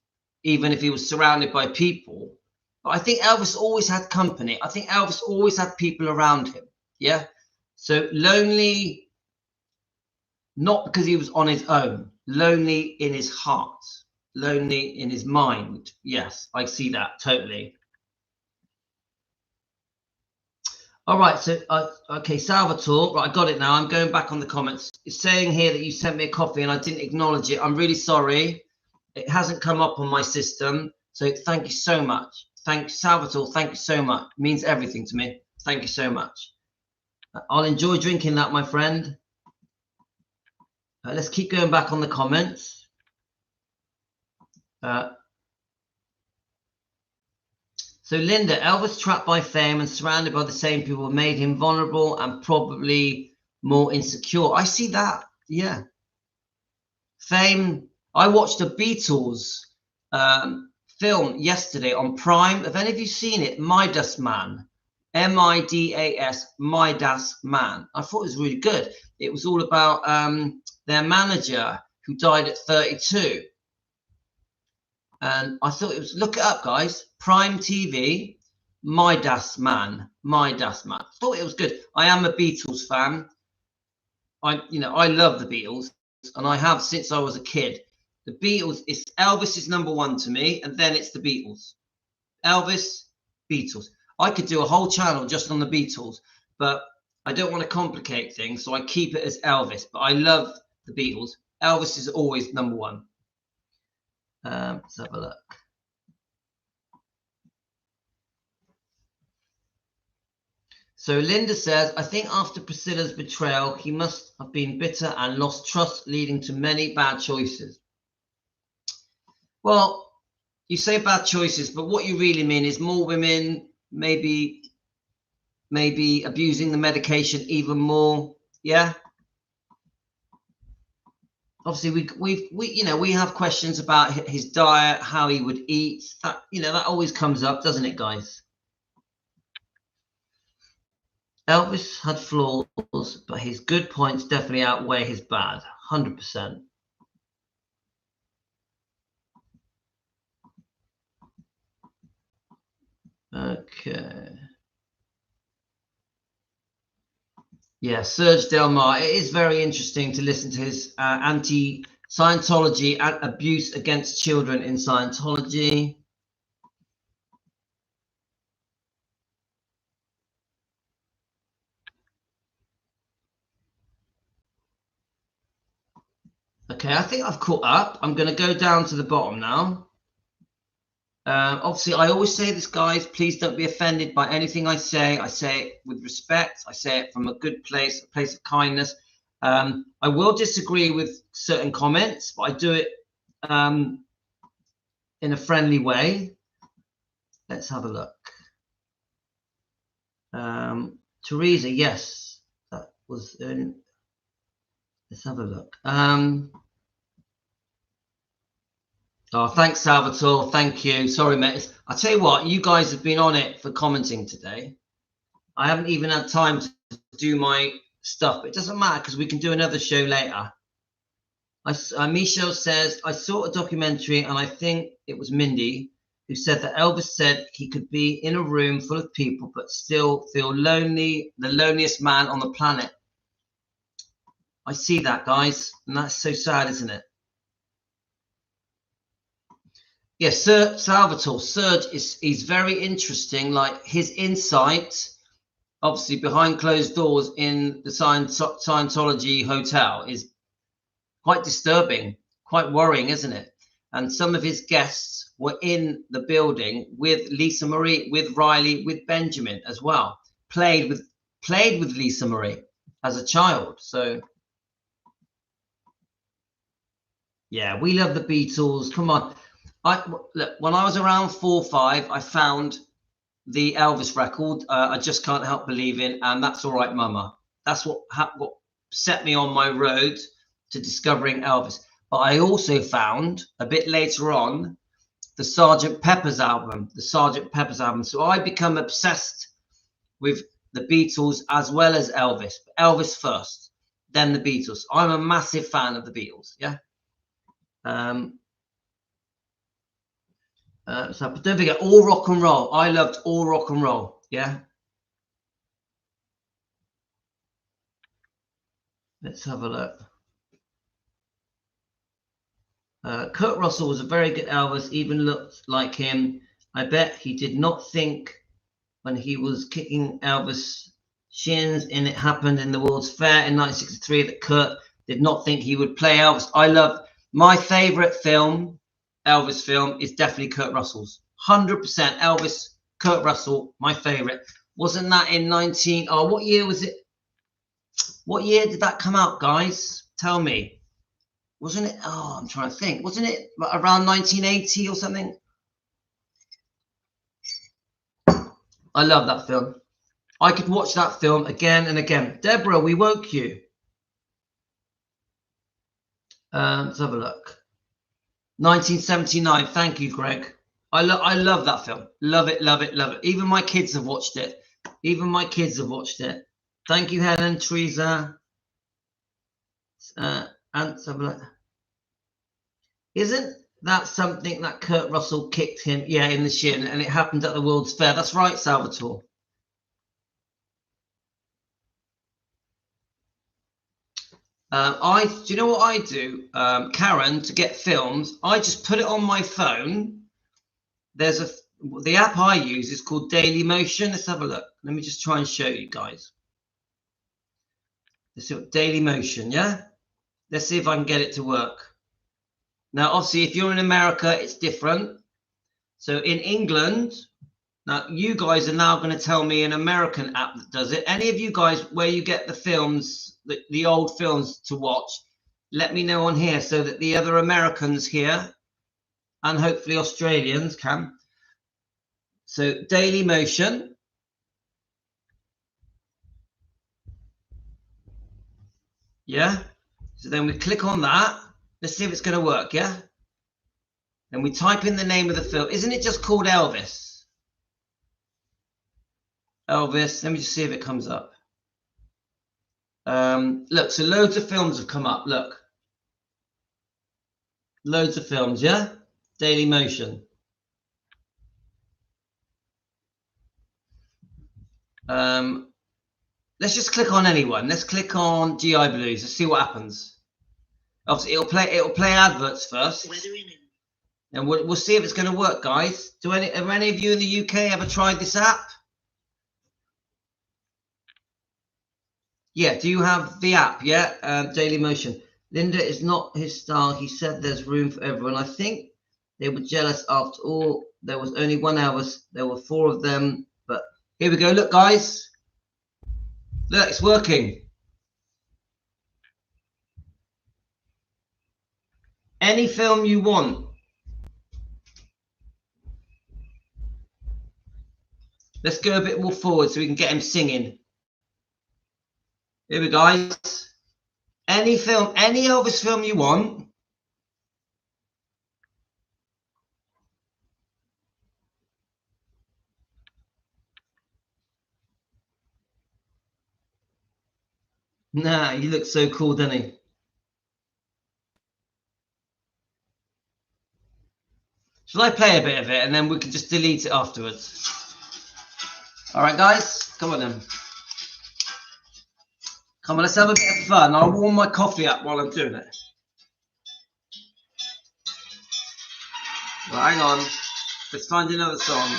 even if he was surrounded by people. But I think Elvis always had company. I think Elvis always had people around him, yeah? So lonely, not because he was on his own, lonely in his heart, lonely in his mind. Yes, I see that totally. All right, so, okay, Salvatore, right, I got it now. I'm going back on the comments. It's saying here that you sent me a coffee and I didn't acknowledge it. I'm really sorry. It hasn't come up on my system. So thank you so much. Salvatore, thank you so much. It means everything to me. Thank you so much. I'll enjoy drinking that, my friend. Let's keep going back on the comments. So Linda, Elvis trapped by fame and surrounded by the same people made him vulnerable and probably more insecure. I see that, yeah. Fame. I watched a Beatles film yesterday on Prime. Have any of you seen it? Midas Man. M-I-D-A-S, Midas Man. I thought it was really good. It was all about their manager who died at 32. And I thought it was, look it up, guys. Prime TV, Midas Man. Midas Man. I thought it was good. I am a Beatles fan. I love the Beatles, and I have since I was a kid. The Beatles, Elvis is number one to me, and then it's the Beatles. Elvis, Beatles. I could do a whole channel just on the Beatles, but I don't want to complicate things, so I keep it as Elvis. But I love the Beatles. Elvis is always number one. Let's have a look. So Linda says, I think after Priscilla's betrayal, he must have been bitter and lost trust, leading to many bad choices. Well, you say bad choices, but what you really mean is more women maybe abusing the medication even more. Yeah. Obviously, we have questions about his diet, how he would eat. That that always comes up, doesn't it, guys? Elvis had flaws, but his good points definitely outweigh his bad. 100%. Okay. Yeah, Serge Delmar. It is very interesting to listen to his anti-Scientology and abuse against children in Scientology. Okay, I think I've caught up. I'm going to go down to the bottom now. Obviously, I always say this, guys, please don't be offended by anything I say. I say it with respect. I say it from a good place, a place of kindness. I will disagree with certain comments, but I do it in a friendly way. Let's have a look. Teresa, yes, that was in. Let's have a look. Oh, thanks, Salvatore. Thank you. Sorry, mate. I'll tell you what, you guys have been on it for commenting today. I haven't even had time to do my stuff, but it doesn't matter because we can do another show later. Michelle says, I saw a documentary and I think it was Mindy who said that Elvis said he could be in a room full of people but still feel lonely, the loneliest man on the planet. I see that, guys, and that's so sad, isn't it? Yes, Salvatore, Serge he's very interesting. Like his insight, obviously behind closed doors in the Scientology hotel, is Quite disturbing, quite worrying, isn't it? And some of his guests were in the building with Lisa Marie, with Riley, with Benjamin as well. Played with Lisa Marie as a child. So yeah, we love the Beatles. Come on. Look, when I was around 4 or 5, I found the Elvis record, I Just Can't Help Believing, and That's All Right Mama. That's what set me on my road to discovering Elvis. But I also found a bit later on the Sgt. Pepper's album, So I become obsessed with the Beatles as well as Elvis. Elvis first, then the Beatles. I'm a massive fan of the Beatles. Yeah. So but don't forget all rock and roll. I loved all rock and roll. Yeah. Let's have a look. Kurt Russell was a very good Elvis, even looked like him. I bet he did not think when he was kicking Elvis shins and it happened in the World's Fair in 1963 that Kurt did not think he would play Elvis. I love my favorite film, Elvis film, is definitely Kurt Russell's. 100% Elvis, Kurt Russell, my favorite. Wasn't that in what year was it? What year did that come out, guys? Tell me. Wasn't it? Oh, I'm trying to think. Wasn't it around 1980 or something? I love that film. I could watch that film again and again. Deborah, we woke you. Let's have a look. 1979. Thank you, Greg. I love that film. Love it, love it, love it. Even my kids have watched it. Thank you, Helen, Teresa. And let's have a look. Isn't that something that Kurt Russell kicked him? Yeah, in the shin, and it happened at the World's Fair. That's right, Salvatore. Do you know what I do, Karen, to get films? I just put it on my phone. The app I use is called Daily Motion. Let's have a look. Let me just try and show you guys. Let's see what Daily Motion, yeah? Let's see if I can get it to work. Now, obviously, if you're in America, it's different. So in England, now you guys are now going to tell me an American app that does it. Any of you guys where you get the films, the old films to watch, let me know on here so that the other Americans here and hopefully Australians can. So Daily Motion. Yeah. So then we click on that. Let's see if it's going to work. Yeah. Then we type in the name of the film. Isn't it just called Elvis? Elvis. Let me just see if it comes up. Look, so loads of films have come up. Look. Loads of films, yeah? Daily Motion. Let's just click on anyone. Let's click on GI Blues. Let's see what happens. Obviously, it'll play adverts first. And we'll see if it's going to work, guys. Have any of you in the UK ever tried this app? Yeah, do you have the app? Yeah, Daily Motion. Linda is not his style. He said there's room for everyone. I think they were jealous after all. There was only one Elvis. There were 4 of them. But here we go. Look, guys. Look, it's working. Any film you want. Let's go a bit more forward so we can get him singing. Here we go, guys. Any film, any Elvis film you want. Nah, you look so cool, doesn't he? Shall I play a bit of it and then we can just delete it afterwards? All right, guys, come on then. Come on, let's have a bit of fun. I'll warm my coffee up while I'm doing it. Well, hang on. Let's find another song.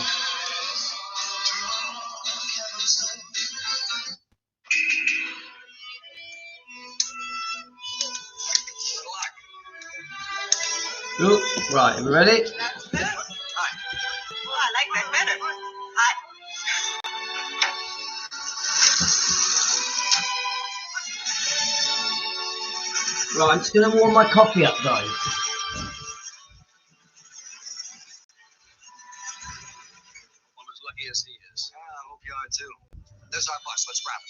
Right, are we ready? That's good. Hi. Oh, I like that better. Right, I'm just going to warm my coffee up, guys. I'm as lucky as he is. I hope you are too. There's our bus. Let's grab it.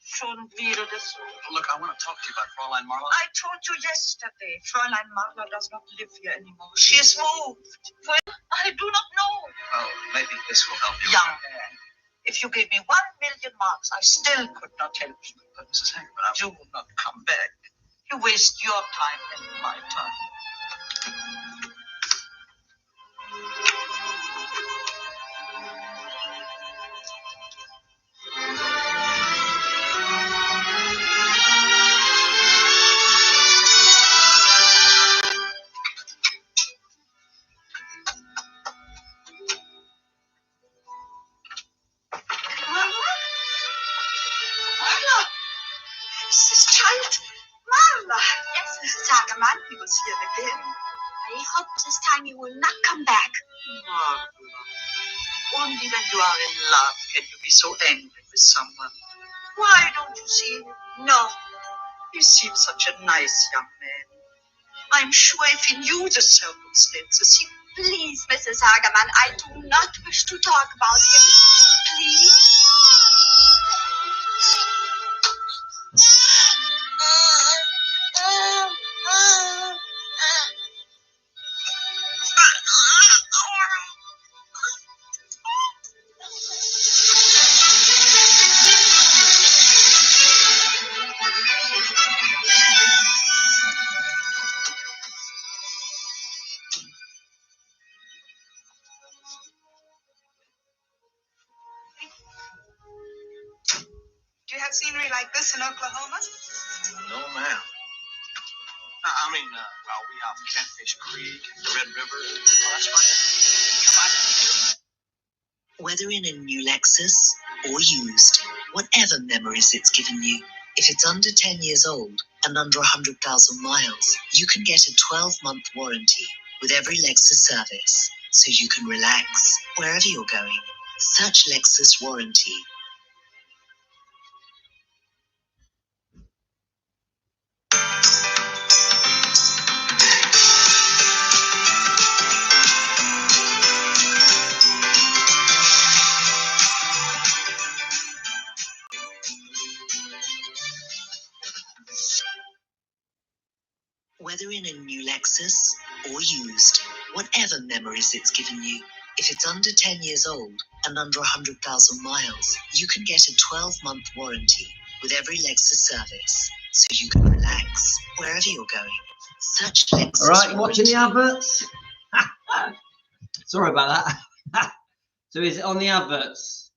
Schon wieder das. Look, I want to talk to you about Fräulein Marlowe. I told you yesterday, Fräulein Marlowe does not live here anymore. She has moved. Well, I do not know. Well, maybe this will help you. Young man, if you gave me 1,000,000 marks, I still could not help you. But Mrs. Hankman, Do not come back. You waste your time and my time. Marla! Mrs. Child! Marla! Yes, Mrs. Hagerman. He was here again. I hope this time you will not come back. Marla. Only when you are in love can you be so angry with someone. Why don't you see him? No. He seems such a nice young man. I'm sure if he knew the circumstances, he... Please, Mrs. Hagerman, I do not wish to talk about him. Please. Do you have scenery like this in Oklahoma? No, ma'am. We have Catfish Creek and the Red River. Oh, that's fine. Come on. Whether in a new Lexus or used, whatever memories it's given you, if it's under 10 years old and under 100,000 miles, you can get a 12-month warranty with every Lexus service, so you can relax wherever you're going. Search Lexus Warranty. Whether in a new Lexus or used, whatever memories it's given you, if it's under 10 years old and under 100,000 miles, you can get a 12-month warranty with every Lexus service, so you can relax wherever you're going. Search Lexus. All right, you watching the warranty. adverts? Sorry about that. So is it on the adverts?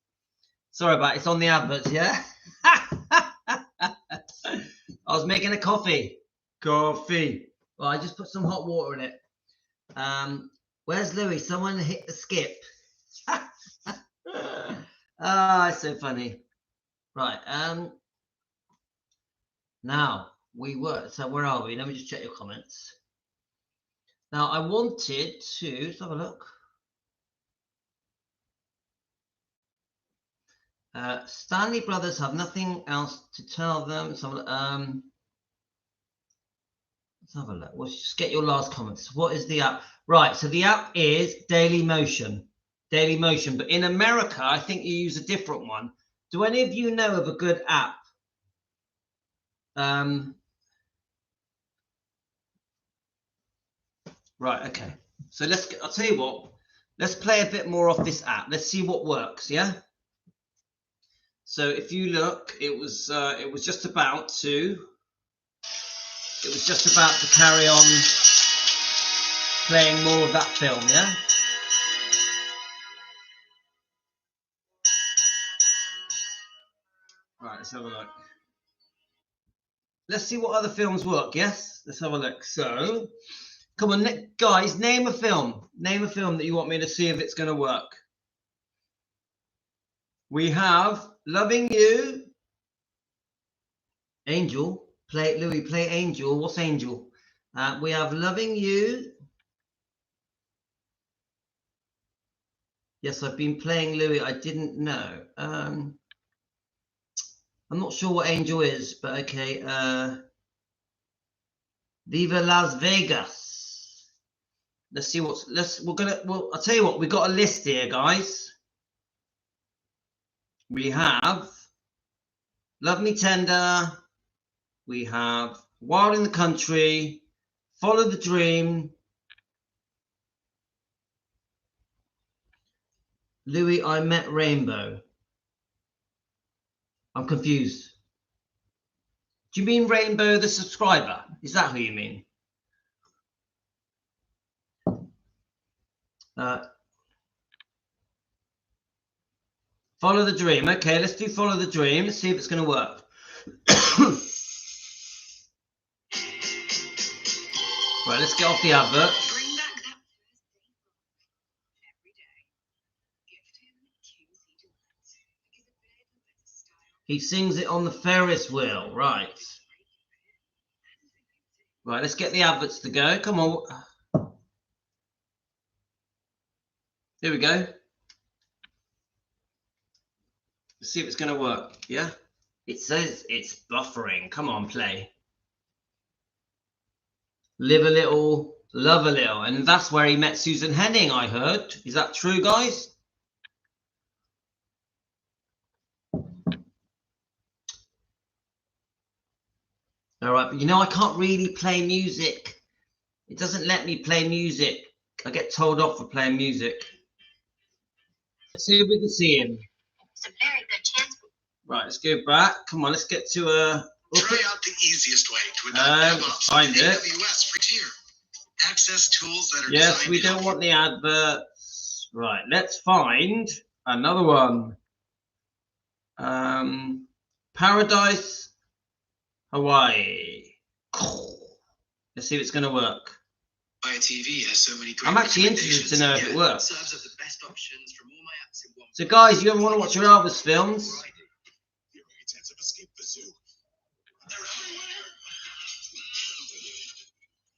Sorry about it. It's on the adverts, yeah? I was making a coffee. Coffee. Well, I just put some hot water in it. Where's Louis? Someone hit the skip. It's so funny. Right. Now we were. So where are we? Let me just check your comments. Now I wanted to. Let's have a look. Stanley Brothers have nothing else to tell them. So let's have a look. We'll just get your last comments. What is the app? Right. So the app is Daily Motion. Daily Motion. But in America, I think you use a different one. Do any of you know of a good app? Right. Okay. So I'll tell you what. Let's play a bit more off this app. Let's see what works. Yeah. So if you look, it was just about to carry on playing more of that film, yeah? Right, let's have a look. let's see what other films work. Yes, let's have a look. So, come on, guys, name a film. Name a film that you want me to see if it's going to work. We have Loving You. Angel. Play Louis. Play Angel. What's Angel? We have Loving You. Yes, I've been playing Louis. I didn't know. I'm not sure what Angel is, but okay. Viva Las Vegas. Let's see what's. I'll tell you what. We've got a list here, guys. We have Love Me Tender. We have Wild in the Country. Follow the Dream. Louis, I Met Rainbow. I'm confused. Do you mean Rainbow the subscriber? Is that who you mean? Follow the Dream. Okay, let's do Follow the Dream. Let's see if it's going to work. Right, let's get off the advert. He sings it on the Ferris wheel. Right. Right, let's get the adverts to go. Come on. Here we go. Let's see if it's going to work. Yeah? It says it's buffering. Come on, play. Live a little, love a little. And that's where he met Susan Henning, I heard. Is that true, guys? All right, but you know, I can't really play music. It doesn't let me play music. I get told off for playing music. Let's see if we can see him. It's a very good chance. Right, let's go back. Come on, let's get to Try out the easiest way to let's find it. AWS for tier. Access tools that are yes, we don't want the adverts. Right, let's find another one. Paradise, Hawaii. Let's see if it's going to work. TV has so many great I'm actually interested to know if it works. Serves up the best options from all my apps in one. So, guys, you ever want to watch your Elvis films?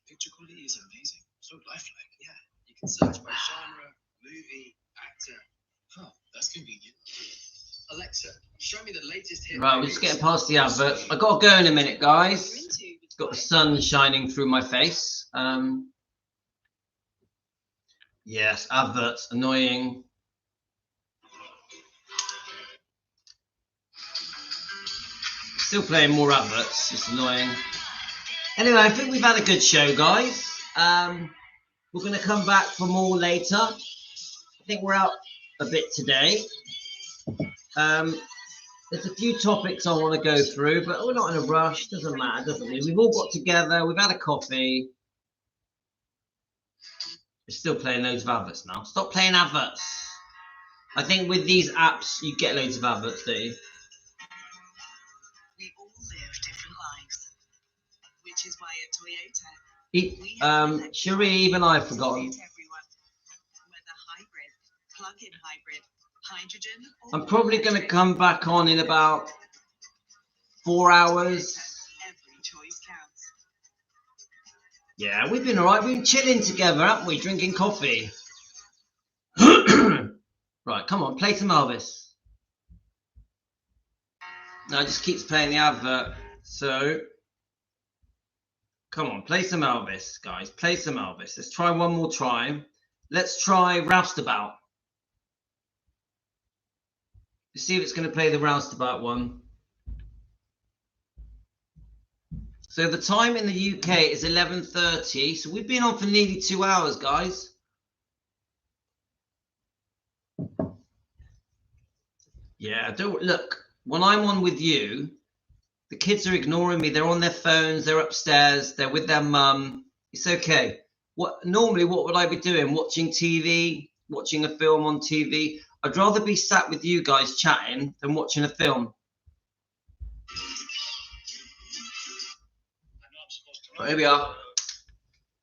Picture quality is amazing. So lifelike. Yeah, you can search by genre, movie, actor. Oh, that's convenient. Alexa, show me the latest hit. Right, we're just getting past the adverts. I got to go in a minute, guys. Got the sun shining through my face. Yes, adverts, annoying. Still playing more adverts, it's annoying. Anyway, I think we've had a good show, guys. We're going to come back for more later. I think we're out a bit today. There's a few topics I want to go through, but we're not in a rush. Doesn't matter, doesn't it? We've all got together. We've had a coffee. We're still playing loads of adverts now. Stop playing adverts. I think with these apps, you get loads of adverts, don't you? We all live different lives, which is why at Toyota, Cherie, even I've forgotten. everyone, whether hybrid, plug-in hybrid, hydrogen, I'm probably going to come back on in about 4 hours. Every choice counts. Yeah, we've been all right. We've been chilling together, haven't we? Drinking coffee. Right, come on, play some Elvis. No, it just keeps playing the advert. So, come on, play some Elvis, guys. Play some Elvis. Let's try one more try. Let's try Roustabout. Let's see if it's going to play the Roustabout one. So the time in the UK is 11:30. So we've been on for nearly 2 hours, guys. Yeah, don't look. When I'm on with you, the kids are ignoring me. They're on their phones. They're upstairs. They're with their mum. It's okay. What would I be doing? Watching TV, watching a film on TV. I'd rather be sat with you guys chatting than watching a film. Here we are.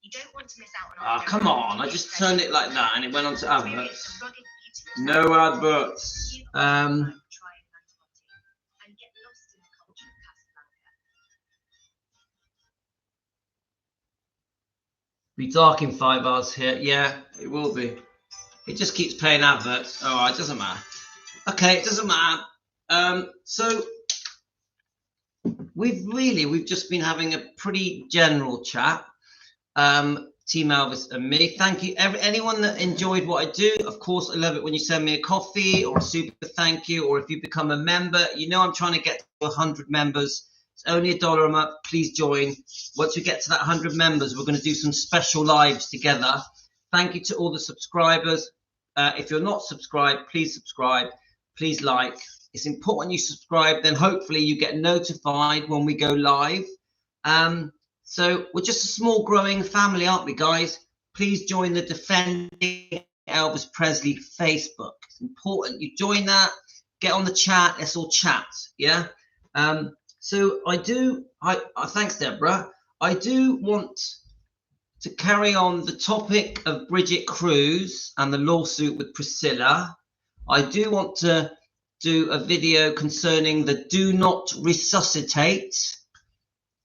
You don't want to miss out on Ah, come on. I just turned it like that and it went on to adverts. No adverts. Be dark in 5 hours here. Yeah, it will be. It just keeps playing adverts. Oh, it doesn't matter. Okay, it doesn't matter. So we've just been having a pretty general chat. Team Elvis and me. Thank you, anyone that enjoyed what I do. Of course, I love it when you send me a coffee or a super thank you, or if you become a member. You know I'm trying to get to 100 members. It's only $1 a month. Please join. Once we get to that 100 members, we're going to do some special lives together. Thank you to all the subscribers. If you're not subscribed, please subscribe. Please like. It's important you subscribe. Then hopefully you get notified when we go live. So we're just a small growing family, aren't we, guys? Please join the Defending Elvis Presley Facebook. It's important you join that. Get on the chat. Let's all chat. Yeah. So thanks, Deborah. I do want to carry on the topic of Bridget Cruz and the lawsuit with Priscilla. I do want to do a video concerning the Do Not Resuscitate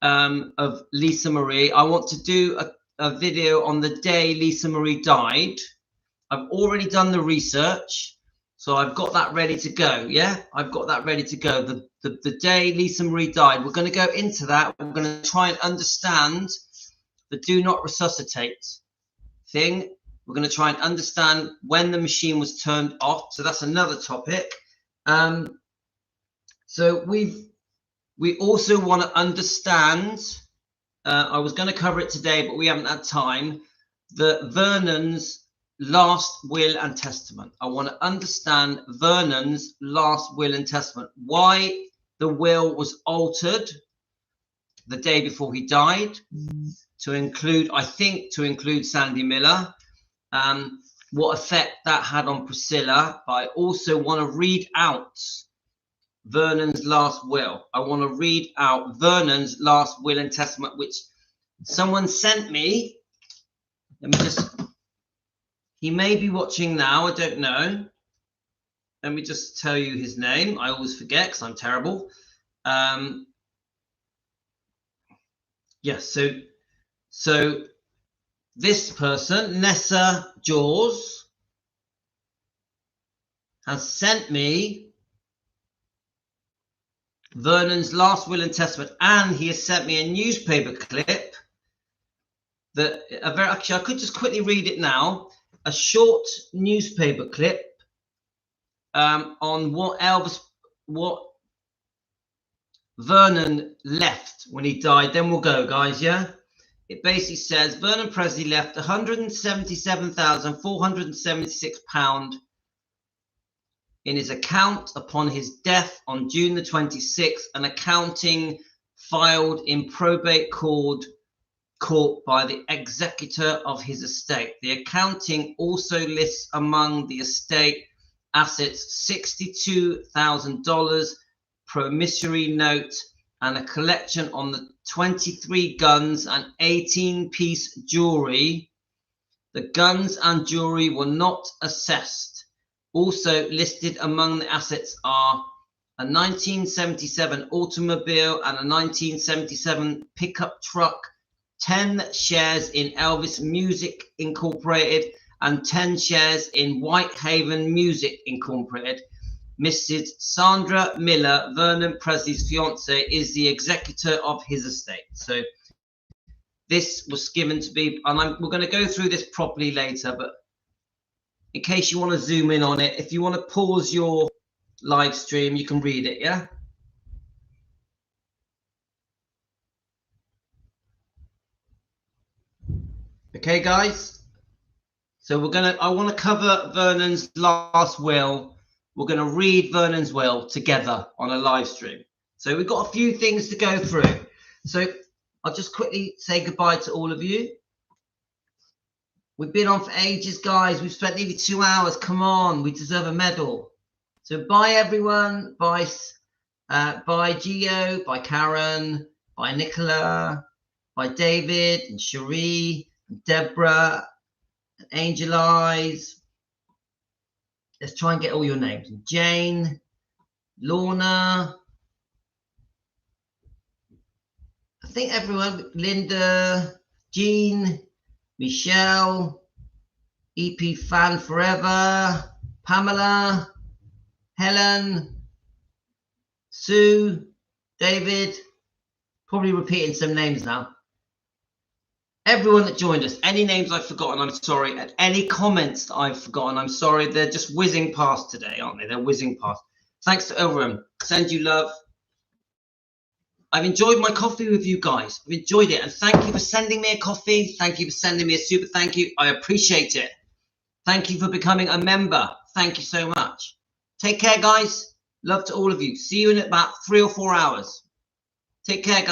of Lisa Marie. I want to do a video on the day Lisa Marie died. I've already done the research, so I've got that ready to go. Yeah, I've got that ready to go. The day Lisa Marie died, we're going to go into that. We're going to try and understand the Do Not Resuscitate thing. We're going to try and understand when the machine was turned off. So that's another topic. So we also want to understand, I was going to cover it today, but we haven't had time, Vernon's last will and testament. I want to understand Vernon's last will and testament, why the will was altered the day before he died to include, I think, to include Sandy Miller, what effect that had on Priscilla. But I also want to read out Vernon's last will. I want to read out Vernon's last will and testament, which someone sent me. Let me just, he may be watching now, I don't know. Let me just tell you his name. I always forget because I'm terrible. Yes, so this person, Nessa Jaws, has sent me Vernon's last will and testament, and he has sent me a newspaper clip that actually I could just quickly read it now. A short newspaper clip on what Vernon left when he died. Then we'll go, guys. Yeah, it basically says Vernon Presley left £177,476 in his account upon his death on June the 26th, an accounting filed in probate court by the executor of his estate. The accounting also lists among the estate assets $62,000 promissory note and a collection on the 23 guns and 18-piece jewelry. The guns and jewelry were not assessed. Also listed among the assets are a 1977 automobile and a 1977 pickup truck, 10 shares in Elvis Music Incorporated, and 10 shares in Whitehaven Music Incorporated. Mrs. Sandra Miller, Vernon Presley's fiance, is the executor of his estate. So this was given to be, and we're going to go through this properly later, but in case you want to zoom in on it, if you want to pause your live stream, you can read it, yeah? Okay, guys? So I want to cover Vernon's last will. We're going to read Vernon's will together on a live stream. So we've got a few things to go through. So I'll just quickly say goodbye to all of you. We've been on for ages, guys. We've spent nearly 2 hours. Come on, we deserve a medal. So bye, everyone. Bye, Gio. Bye, Karen. Bye, Nicola. by David and Cherie and Deborah and Angel Eyes. Let's try and get all your names. Jane, Lorna, I think everyone, Linda, Jean, Michelle, EP Fan Forever, Pamela, Helen, Sue, David, probably repeating some names now. Everyone that joined us, any names I've forgotten, I'm sorry. And any comments that I've forgotten, I'm sorry. They're just whizzing past today, aren't they? They're whizzing past. Thanks to everyone. Send you love. I've enjoyed my coffee with you guys. I've enjoyed it. And thank you for sending me a coffee. Thank you for sending me a super thank you. I appreciate it. Thank you for becoming a member. Thank you so much. Take care, guys. Love to all of you. See you in about 3 or 4 hours. Take care, guys.